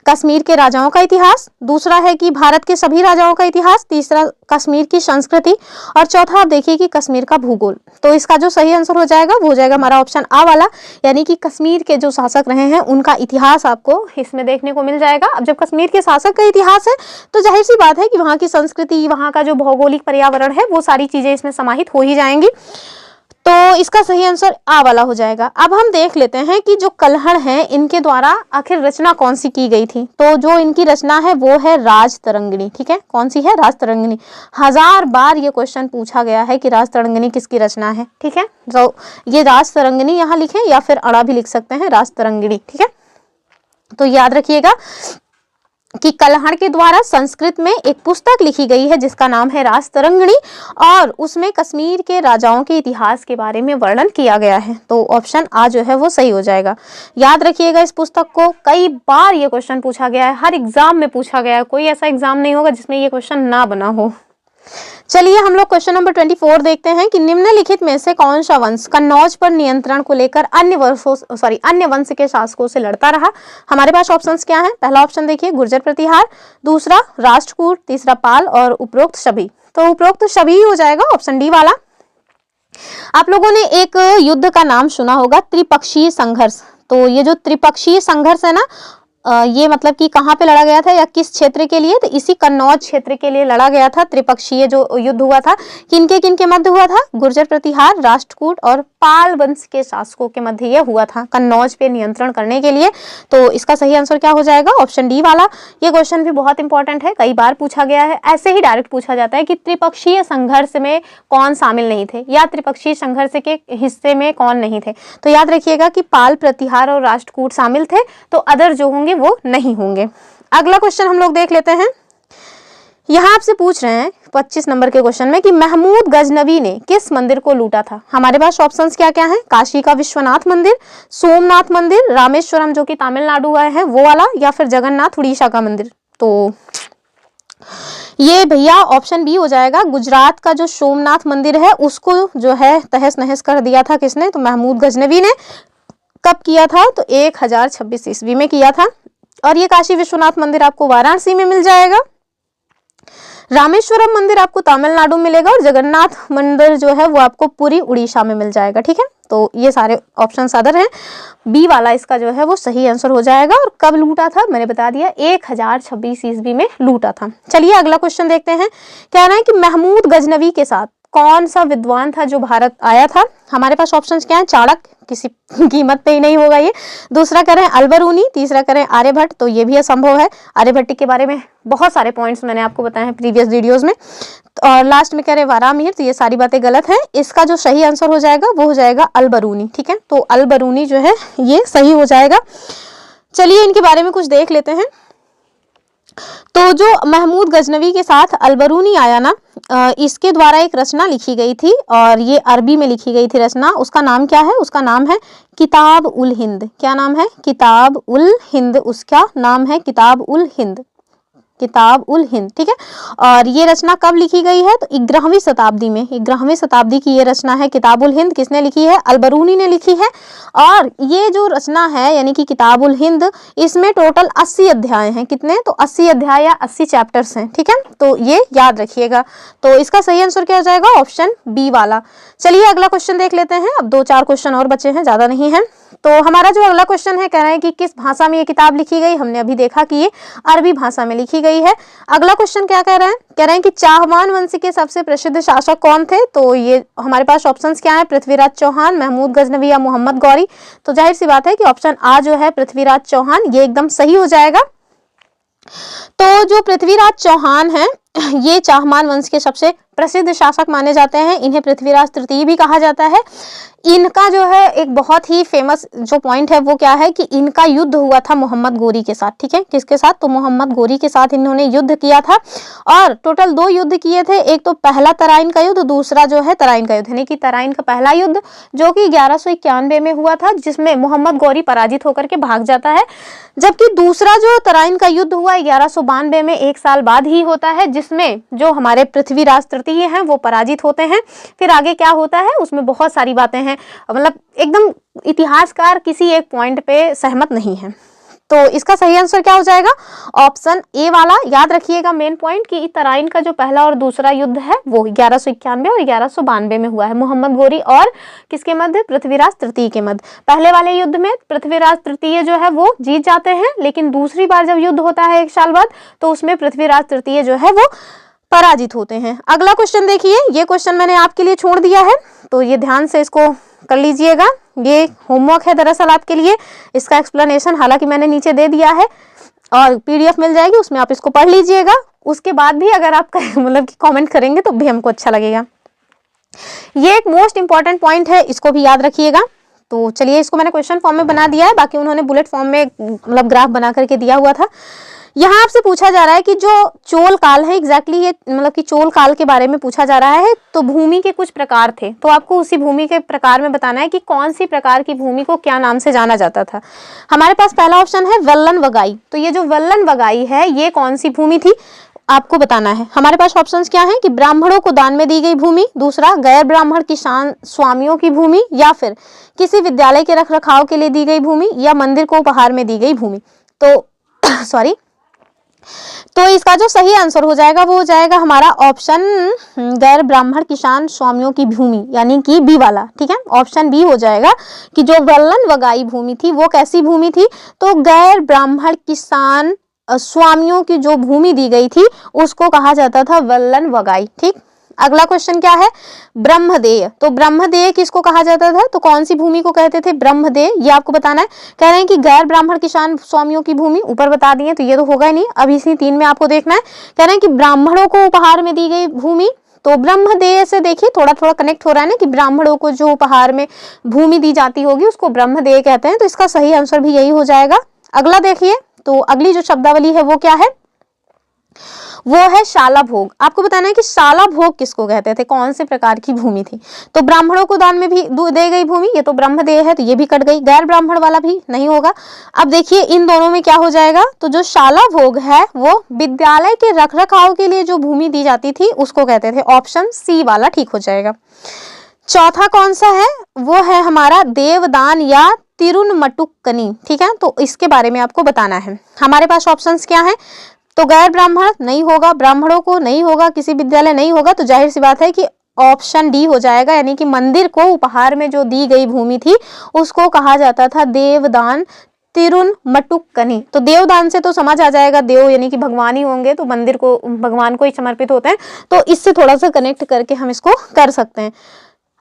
कश्मीर के राजाओं का इतिहास, दूसरा है कि भारत के सभी राजाओं का इतिहास, तीसरा कश्मीर की संस्कृति, और चौथा आप देखिए कि कश्मीर का भूगोल। तो इसका जो सही आंसर हो जाएगा वो हो जाएगा हमारा ऑप्शन आ वाला, यानी कि कश्मीर के जो शासक रहे हैं उनका इतिहास आपको इसमें देखने को मिल जाएगा। अब जब कश्मीर के शासक का इतिहास है तो जाहिर सी बात है कि वहाँ की संस्कृति, वहाँ का जो भौगोलिक पर्यावरण है वो सारी चीजें इसमें समाहित हो ही जाएंगी। तो इसका सही आंसर आ वाला हो जाएगा। अब हम देख लेते हैं कि जो कल्हण है इनके द्वारा आखिर रचना कौन सी की गई थी। तो जो इनकी रचना है वो है राजतरंगिणी। ठीक है, कौन सी है, राजतरंगिणी। 1000 बार ये क्वेश्चन पूछा गया है कि राजतरंगिणी किसकी रचना है। ठीक है, तो ये राजतरंगिणी यहाँ लिखें या फिर अड़ा भी लिख सकते हैं, राजतरंगिणी। ठीक है, तो याद रखिएगा कि कल्हण के द्वारा संस्कृत में एक पुस्तक लिखी गई है जिसका नाम है राजतरंगिणी, और उसमें कश्मीर के राजाओं के इतिहास के बारे में वर्णन किया गया है। तो ऑप्शन आ जो है वो सही हो जाएगा। याद रखिएगा इस पुस्तक को, कई बार ये क्वेश्चन पूछा गया है, हर एग्जाम में पूछा गया है, कोई ऐसा एग्जाम नहीं होगा जिसमें ये क्वेश्चन ना बना हो। चलिए हम लोग क्वेश्चन नंबर 24 देखते हैं कि निम्नलिखित में से कौन सा वंश कन्नौज पर नियंत्रण को लेकर अन्य वंश के शासकों से लड़ता रहा। हमारे पास ऑप्शंस क्या हैं, पहला ऑप्शन देखिए गुर्जर प्रतिहार, दूसरा राष्ट्रकूट, तीसरा पाल और उपरोक्त सभी। तो उपरोक्त सभी हो जाएगा ऑप्शन डी वाला। आप लोगों ने एक युद्ध का नाम सुना होगा, त्रिपक्षीय संघर्ष। तो ये जो त्रिपक्षीय संघर्ष है ना, ये मतलब कि कहाँ पे लड़ा गया था या किस क्षेत्र के लिए, तो इसी कन्नौज क्षेत्र के लिए लड़ा गया था। त्रिपक्षीय जो युद्ध हुआ था किनके मध्य हुआ था, गुर्जर प्रतिहार, राष्ट्रकूट और पाल वंश के शासकों के मध्य ये हुआ था, कन्नौज पे नियंत्रण करने के लिए। तो इसका सही आंसर क्या हो जाएगा, ऑप्शन डी वाला। ये क्वेश्चन भी बहुत इंपॉर्टेंट है, कई बार पूछा गया है। ऐसे ही डायरेक्ट पूछा जाता है कि त्रिपक्षीय संघर्ष में कौन शामिल नहीं थे या त्रिपक्षीय संघर्ष के हिस्से में कौन नहीं थे। तो याद रखिएगा कि पाल, प्रतिहार और राष्ट्रकूट शामिल थे, तो अदर जो होंगे वो नहीं होंगे। अगला क्वेश्चन हम लोग देख लेते हैं। यहाँ आपसे पूछ रहे हैं 25 नंबर के क्वेश्चन में कि महमूद गजनवी ने किस मंदिर को लूटा था। हमारे पास ऑप्शंस क्या क्या हैं, काशी का विश्वनाथ मंदिर, सोमनाथ मंदिर, रामेश्वरम जो कि तमिलनाडु है वो वाला, या फिर जगन्नाथ उड़ीसा का मंदिर। तो ये भैया ऑप्शन बी हो जाएगा। गुजरात का जो सोमनाथ मंदिर है उसको जो है तहस नहस कर दिया था किसने, तो महमूद गजनवी ने। कब किया था, तो 1026 ईस्वी में किया था। और ये काशी विश्वनाथ मंदिर आपको वाराणसी में मिल जाएगा। रामेश्वरम मंदिर आपको तमिलनाडु में मिलेगा और जगन्नाथ मंदिर जो है वो आपको पुरी उड़ीसा में मिल जाएगा। ठीक है, तो ये सारे ऑप्शन अदर हैं। बी वाला इसका जो है वो सही आंसर हो जाएगा। और कब लूटा था, मैंने बता दिया 1026 ईस्वी में लूटा था। चलिए अगला क्वेश्चन देखते हैं। कह रहे हैं कि महमूद गजनवी के साथ कौन सा विद्वान था जो भारत आया था। हमारे पास ऑप्शंस क्या है, चाणक्य, किसी कीमत पे ही नहीं होगा ये। दूसरा करें अलबरूनी, तीसरा करें आर्यभट्ट, तो ये भी असंभव है। आर्यभट्ट के बारे में बहुत सारे पॉइंट्स मैंने आपको बताए हैं प्रीवियस वीडियोस में। और लास्ट में कह रहे वारामिहिर, तो ये सारी बातें गलत है। इसका जो सही आंसर हो जाएगा वो हो जाएगा अलबरूनी। ठीक है, तो अलबरूनी जो है ये सही हो जाएगा। चलिए इनके बारे में कुछ देख लेते हैं। तो जो महमूद गजनवी के साथ अलबरूनी आया ना, इसके द्वारा एक रचना लिखी गई थी और ये अरबी में लिखी गई थी रचना। उसका नाम क्या है, उसका नाम है किताब उल हिंद। क्या नाम है, किताब उल हिंद। उसका नाम है किताब उल हिंद, किताब उल हिंद। ठीक है, और ये रचना कब लिखी गई है, तो 11वीं शताब्दी में, 11वीं शताब्दी की ये रचना है किताब उल हिंद। किसने लिखी है, अलबरूनी ने लिखी है। और ये जो रचना है यानी कि किताब उल हिंद, इसमें टोटल 80 अध्याय हैं। कितने, तो 80 अध्याय या 80 चैप्टर्स हैं। ठीक है, तो ये याद रखिएगा। तो इसका सही आंसर क्या हो जाएगा, ऑप्शन बी वाला। चलिए अगला क्वेश्चन देख लेते हैं। अब 2-4 क्वेश्चन और बचे हैं, ज्यादा नहीं है। तो हमारा जो अगला क्वेश्चन है, कह रहे हैं कि किस भाषा में ये किताब लिखी गई। हमने अभी देखा कि ये अरबी भाषा में लिखी गई है। अगला क्वेश्चन क्या कह रहे हैं, कह रहे हैं कि चाहमान वंश के सबसे प्रसिद्ध शासक कौन थे। तो ये हमारे पास ऑप्शंस क्या है, पृथ्वीराज चौहान, महमूद गजनवी या मोहम्मद गौरी। तो जाहिर सी बात है कि ऑप्शन आ जो है पृथ्वीराज चौहान, ये एकदम सही हो जाएगा। तो जो पृथ्वीराज चौहान हैं, ये चाहमान वंश के सबसे प्रसिद्ध शासक माने जाते हैं। इन्हें पृथ्वीराज तृतीय भी कहा जाता है। इनका जो है एक बहुत ही फेमस जो पॉइंट है वो क्या है कि इनका युद्ध हुआ था मोहम्मद गोरी के साथ। ठीक है, किसके साथ, तो मोहम्मद गोरी के साथ इन्होंने युद्ध किया था। और टोटल 2 युद्ध किए थे। एक तो पहला तराइन का युद्ध, दूसरा जो है तराइन का युद्ध, यानी कि तराइन का पहला युद्ध जो कि 1191 में हुआ था, जिसमें मोहम्मद गौरी पराजित होकर के भाग जाता है। जबकि दूसरा जो तराइन का युद्ध हुआ 1192 में, 1 साल बाद ही होता है, जिसमें जो हमारे पृथ्वीराज तृतीय हैं वो पराजित होते हैं। फिर आगे क्या होता है उसमें बहुत सारी बातें हैं, मतलब एकदम इतिहासकार किसी एक पॉइंट पे सहमत नहीं है। तो इसका सही आंसर क्या हो जाएगा, ऑप्शन ए वाला। याद रखिएगा मेन पॉइंट कि तराइन का जो पहला और दूसरा युद्ध है वो 1191 और 1192 में हुआ है, मोहम्मद गौरी और किसके मध्य, पृथ्वीराज तृतीय के मध्य। पहले वाले युद्ध में पृथ्वीराज तृतीय जो है वो जीत जाते हैं, लेकिन दूसरी बार जब युद्ध होता है 1 साल बाद, तो उसमें पृथ्वीराज तृतीय जो है वो पराजित होते हैं। अगला क्वेश्चन देखिए, ये क्वेश्चन मैंने आपके लिए छोड़ दिया है, तो ये ध्यान से इसको कर लीजिएगा। ये होमवर्क है दरअसल आपके लिए। इसका एक्सप्लेनेशन हालांकि मैंने नीचे दे दिया है और पीडीएफ मिल जाएगी, उसमें आप इसको पढ़ लीजिएगा। उसके बाद भी अगर आप मतलब कि कमेंट करेंगे तो भी हमको अच्छा लगेगा। ये एक मोस्ट इंपॉर्टेंट पॉइंट है, इसको भी याद रखिएगा। तो चलिए, इसको मैंने क्वेश्चन फॉर्म में बना दिया है, बाकी उन्होंने बुलेट फॉर्म में मतलब ग्राफ बना करके दिया हुआ था। यहाँ आपसे पूछा जा रहा है कि जो चोल काल है, एग्जैक्टली ये मतलब कि चोल काल के बारे में पूछा जा रहा है। तो भूमि के कुछ प्रकार थे, तो आपको उसी भूमि के प्रकार में बताना है कि कौन सी प्रकार की भूमि को क्या नाम से जाना जाता था। हमारे पास पहला ऑप्शन है वेल्लन वगाई। तो ये जो वेल्लन वगाई है ये कौन सी भूमि थी आपको बताना है। हमारे पास ऑप्शंस क्या हैं कि ब्राह्मणों को दान में दी गई भूमि, दूसरा गैर ब्राह्मण किसान स्वामियों की भूमि, या फिर किसी विद्यालय के रखरखाव के लिए दी गई भूमि, या मंदिर को उपहार में दी गई भूमि। तो सॉरी, तो इसका जो सही आंसर हो जाएगा वो हो जाएगा हमारा ऑप्शन गैर ब्राह्मण किसान स्वामियों की भूमि, यानी कि बी वाला। ठीक है, ऑप्शन बी हो जाएगा कि जो वेल्लन वगाई भूमि थी वो कैसी भूमि थी, तो गैर ब्राह्मण किसान स्वामियों की जो भूमि दी गई थी उसको कहा जाता था वेल्लन वगाई। ठीक, अगला क्वेश्चन क्या है, ब्रह्मदेय। तो ब्रह्मदेय किसको कहा जाता था, तो कौन सी भूमि को कहते थे, ब्रह्मदेय, ये आपको बताना है। कह रहे हैं कि गैर ब्राह्मण किसान स्वामियों की भूमि, ऊपर बता दिए तो ये तो होगा ही नहीं, अब इसी 3 में आपको देखना है। कह रहे हैं कि ब्राह्मणों को उपहार में दी गई भूमि, तो ब्रह्मदेय से देखिए थोड़ा थोड़ा कनेक्ट हो रहा है ना कि ब्राह्मणों को जो उपहार में भूमि दी जाती होगी उसको ब्रह्मदेय कहते हैं। तो इसका सही आंसर भी यही हो जाएगा। अगला देखिए, तो अगली जो शब्दावली है वो क्या है, वो है शालाभोग। आपको बताना है कि शालाभोग किसको कहते थे, कौन से प्रकार की भूमि थी। तो ब्राह्मणों को दान में भी दे गई भूमि, ये तो ब्रह्मदेह है तो ये भी कट गई, गैर ब्राह्मण वाला भी नहीं होगा। अब देखिए इन दोनों में क्या हो जाएगा, तो जो शालाभोग है वो विद्यालय के रखरखाव के लिए जो भूमि दी जाती थी उसको कहते थे। ऑप्शन सी वाला ठीक हो जाएगा। चौथा कौन सा है, वो है हमारा देवदान या तिरुनमटुक्कनी, ठीक है। तो इसके बारे में आपको बताना है। हमारे पास ऑप्शंस क्या हैं, तो गैर ब्राह्मण नहीं होगा, ब्राह्मणों को नहीं होगा, किसी विद्यालय नहीं होगा, तो जाहिर सी बात है कि ऑप्शन डी हो जाएगा, यानी कि मंदिर को उपहार में जो दी गई भूमि थी उसको कहा जाता था देवदान तिरुनमटुक्कनी। तो देवदान से तो समझ आ जाएगा, देव यानी कि भगवान ही होंगे, तो मंदिर को भगवान को ही समर्पित होते हैं, तो इससे थोड़ा सा कनेक्ट करके हम इसको कर सकते हैं।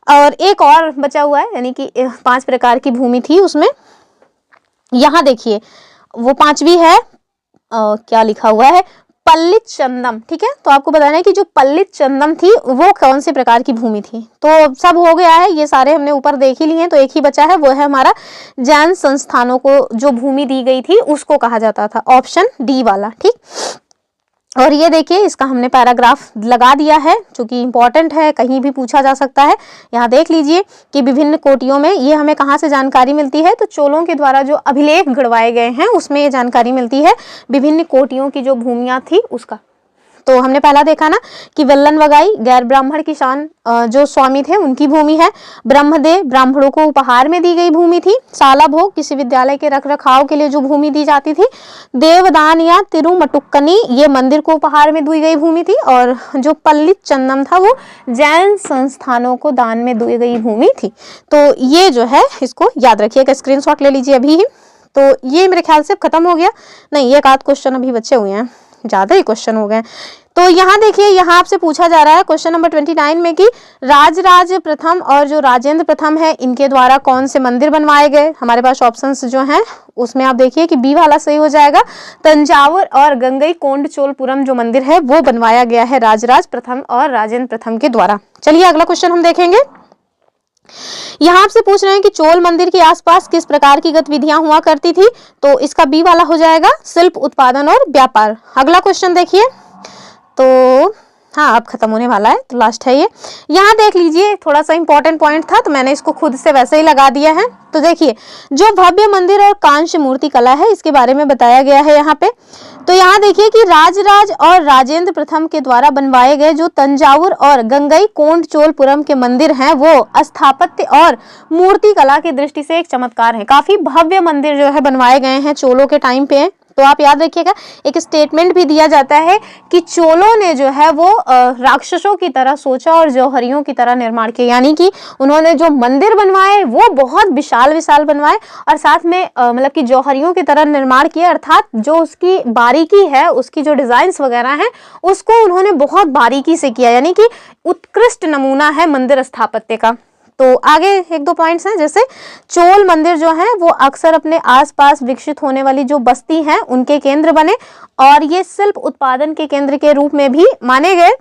और एक और बचा हुआ है, यानी कि 5 प्रकार की भूमि थी उसमें, यहाँ देखिए वो 5वीं है, क्या लिखा हुआ है, पल्लित चंदम, ठीक है। तो आपको बताना है कि जो पल्लित चंदम थी वो कौन से प्रकार की भूमि थी। तो सब हो गया है, ये सारे हमने ऊपर देख ही लिए हैं, तो एक ही बचा है, वो है हमारा जैन संस्थानों को जो भूमि दी गई थी उसको कहा जाता था, ऑप्शन डी वाला, ठीक। और ये देखिए इसका हमने पैराग्राफ लगा दिया है जो कि इंपॉर्टेंट है, कहीं भी पूछा जा सकता है। यहाँ देख लीजिए कि विभिन्न कोटियों में ये हमें कहाँ से जानकारी मिलती है, तो चोलों के द्वारा जो अभिलेख गढ़वाए गए हैं उसमें ये जानकारी मिलती है, विभिन्न कोटियों की जो भूमियाँ थी उसका। तो हमने पहला देखा ना कि वेल्लन वगाई गैर ब्राह्मण किसान जो स्वामी थे उनकी भूमि है, ब्रह्मदेव ब्राह्मणों को उपहार में दी गई भूमि थी, शालाभोग किसी विद्यालय के रखरखाव के लिए जो भूमि दी जाती थी, देवदान या तिरुमटुक्कनी ये मंदिर को उपहार में दी गई भूमि थी, और जो पल्लित चंदम था वो जैन संस्थानों को दान में दी गई भूमि थी। तो ये जो है इसको याद रखिएगा, स्क्रीनशॉट ले लीजिए अभी ही। तो ये मेरे ख्याल से खत्म हो गया, नहीं एक आध क्वेश्चन अभी बचे हुए हैं, ज्यादा ही क्वेश्चन हो गए। तो यहाँ देखिए, यहाँ आपसे पूछा जा रहा है क्वेश्चन नंबर 29 में कि राजराज प्रथम और जो राजेंद्र प्रथम है इनके द्वारा कौन से मंदिर बनवाए गए। हमारे पास ऑप्शंस जो हैं उसमें आप देखिए कि बी वाला सही हो जाएगा, तंजावुर और गंगईकोंडचोलपुरम जो मंदिर है वो बनवाया गया है राजराज प्रथम और राजेंद्र प्रथम के द्वारा। चलिए अगला क्वेश्चन हम देखेंगे। यहाँ आपसे पूछ रहे हैं कि चोल मंदिर के आसपास किस प्रकार की गतिविधियां हुआ करती थी, तो इसका बी वाला हो जाएगा, शिल्प उत्पादन और व्यापार। अगला क्वेश्चन देखिए, तो हाँ अब खत्म होने वाला है, तो लास्ट है ये। यहाँ देख लीजिए थोड़ा सा इंपॉर्टेंट पॉइंट था तो मैंने इसको खुद से वैसे ही लगा दिया है। तो देखिए जो भव्य मंदिर और कांस्य मूर्ति कला है इसके बारे में बताया गया है यहाँ पे। तो यहाँ देखिए कि राजराज और राजेंद्र प्रथम के द्वारा बनवाए गए जो तंजावुर और गंगईकोंडचोलपुरम के मंदिर हैं वो स्थापत्य और मूर्ति कला की दृष्टि से एक चमत्कार है। काफी भव्य मंदिर जो है बनवाए गए हैं चोलों के टाइम पे। तो आप याद रखिएगा, एक स्टेटमेंट भी दिया जाता है कि चोलों ने जो है वो राक्षसों की तरह सोचा और जौहरियों की तरह निर्माण किया, यानी कि उन्होंने जो मंदिर बनवाए वो बहुत विशाल विशाल बनवाए और साथ में मतलब कि जौहरियों की तरह निर्माण किया, अर्थात जो उसकी बारीकी है, उसकी जो डिजाइन्स वगैरह हैं उसको उन्होंने बहुत बारीकी से किया, यानी कि उत्कृष्ट नमूना है मंदिर स्थापत्य का। तो आगे एक दो पॉइंट्स हैं, जैसे चोल मंदिर जो है वो अक्सर अपने आसपास विकसित होने वाली जो बस्ती हैं उनके केंद्र बने और ये शिल्प उत्पादन के केंद्र के रूप में भी माने गए।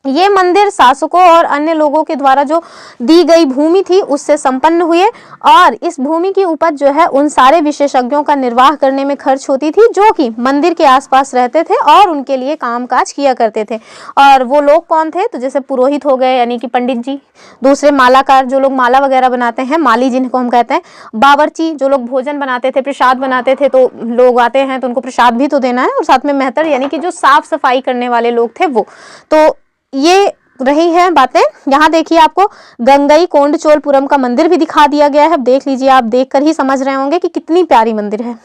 ये मंदिर शासकों और अन्य लोगों के द्वारा जो दी गई भूमि थी उससे संपन्न हुए और इस भूमि की उपज जो है उन सारे विशेषज्ञों का निर्वाह करने में खर्च होती थी जो कि मंदिर के आसपास रहते थे और उनके लिए कामकाज किया करते थे। और वो लोग कौन थे, तो जैसे पुरोहित हो गए यानी कि पंडित जी, दूसरे मालाकार जो लोग माला वगैरह बनाते हैं, माली जिनको हम कहते हैं, बावर्ची जो लोग भोजन बनाते थे, प्रसाद बनाते थे, तो लोग आते हैं तो उनको प्रसाद भी तो देना है, और साथ में मेहतर यानी कि जो साफ सफाई करने वाले लोग थे वो। तो ये रही है बातें। यहाँ देखिए आपको गंगईकोंडचोलपुरम का मंदिर भी दिखा दिया गया है, देख लीजिए, आप देखकर ही समझ रहे होंगे कि कितनी प्यारी मंदिर है।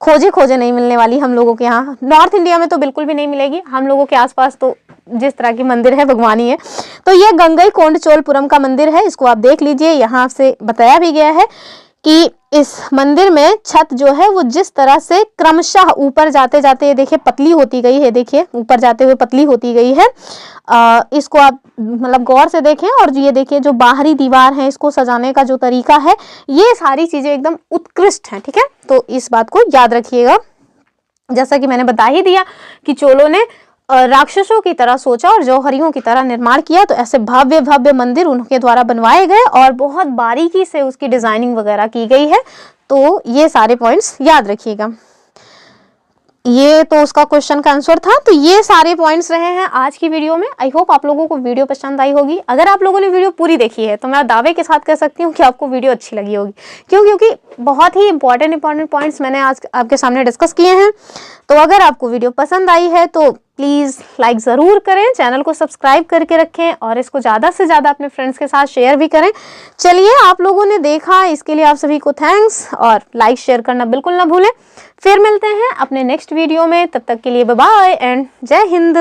खोजे खोजे नहीं मिलने वाली हम लोगों के यहाँ, नॉर्थ इंडिया में तो बिल्कुल भी नहीं मिलेगी, हम लोगों के आसपास तो जिस तरह की मंदिर है भगवानी है। तो ये गंगईकोंडचोलपुरम का मंदिर है, इसको आप देख लीजिए। यहाँ से बताया भी गया है कि इस मंदिर में छत जो है वो जिस तरह से क्रमशः ऊपर जाते जाते देखिए पतली होती गई है, देखिए ऊपर जाते हुए पतली होती गई है। इसको आप मतलब गौर से देखें और ये देखिए जो बाहरी दीवार है इसको सजाने का जो तरीका है, ये सारी चीजें एकदम उत्कृष्ट हैं, ठीक है। तो इस बात को याद रखिएगा। जैसा कि मैंने बता ही दिया कि चोलों ने राक्षसों की तरह सोचा और जौहरियों की तरह निर्माण किया, तो ऐसे भव्य भव्य मंदिर उनके द्वारा बनवाए गए और बहुत बारीकी से उसकी डिजाइनिंग वगैरह की गई है। तो ये सारे पॉइंट्स याद रखिएगा। ये तो उसका क्वेश्चन का आंसर था। तो ये सारे पॉइंट्स रहे हैं आज की वीडियो में। आई होप आप लोगों को वीडियो पसंद आई होगी। अगर आप लोगों ने वीडियो पूरी देखी है तो मैं दावे के साथ कह सकती हूँ कि आपको वीडियो अच्छी लगी होगी। क्यों? क्योंकि बहुत ही इंपॉर्टेंट पॉइंट्स मैंने आज आपके सामने डिस्कस किए हैं। तो अगर आपको वीडियो पसंद आई है तो प्लीज़ लाइक ज़रूर करें, चैनल को सब्सक्राइब करके रखें और इसको ज़्यादा से ज़्यादा अपने फ्रेंड्स के साथ शेयर भी करें। चलिए, आप लोगों ने देखा, इसके लिए आप सभी को थैंक्स, और लाइक शेयर करना बिल्कुल ना भूलें। फिर मिलते हैं अपने नेक्स्ट वीडियो में, तब तक के लिए बाय बाय एंड जय हिंद।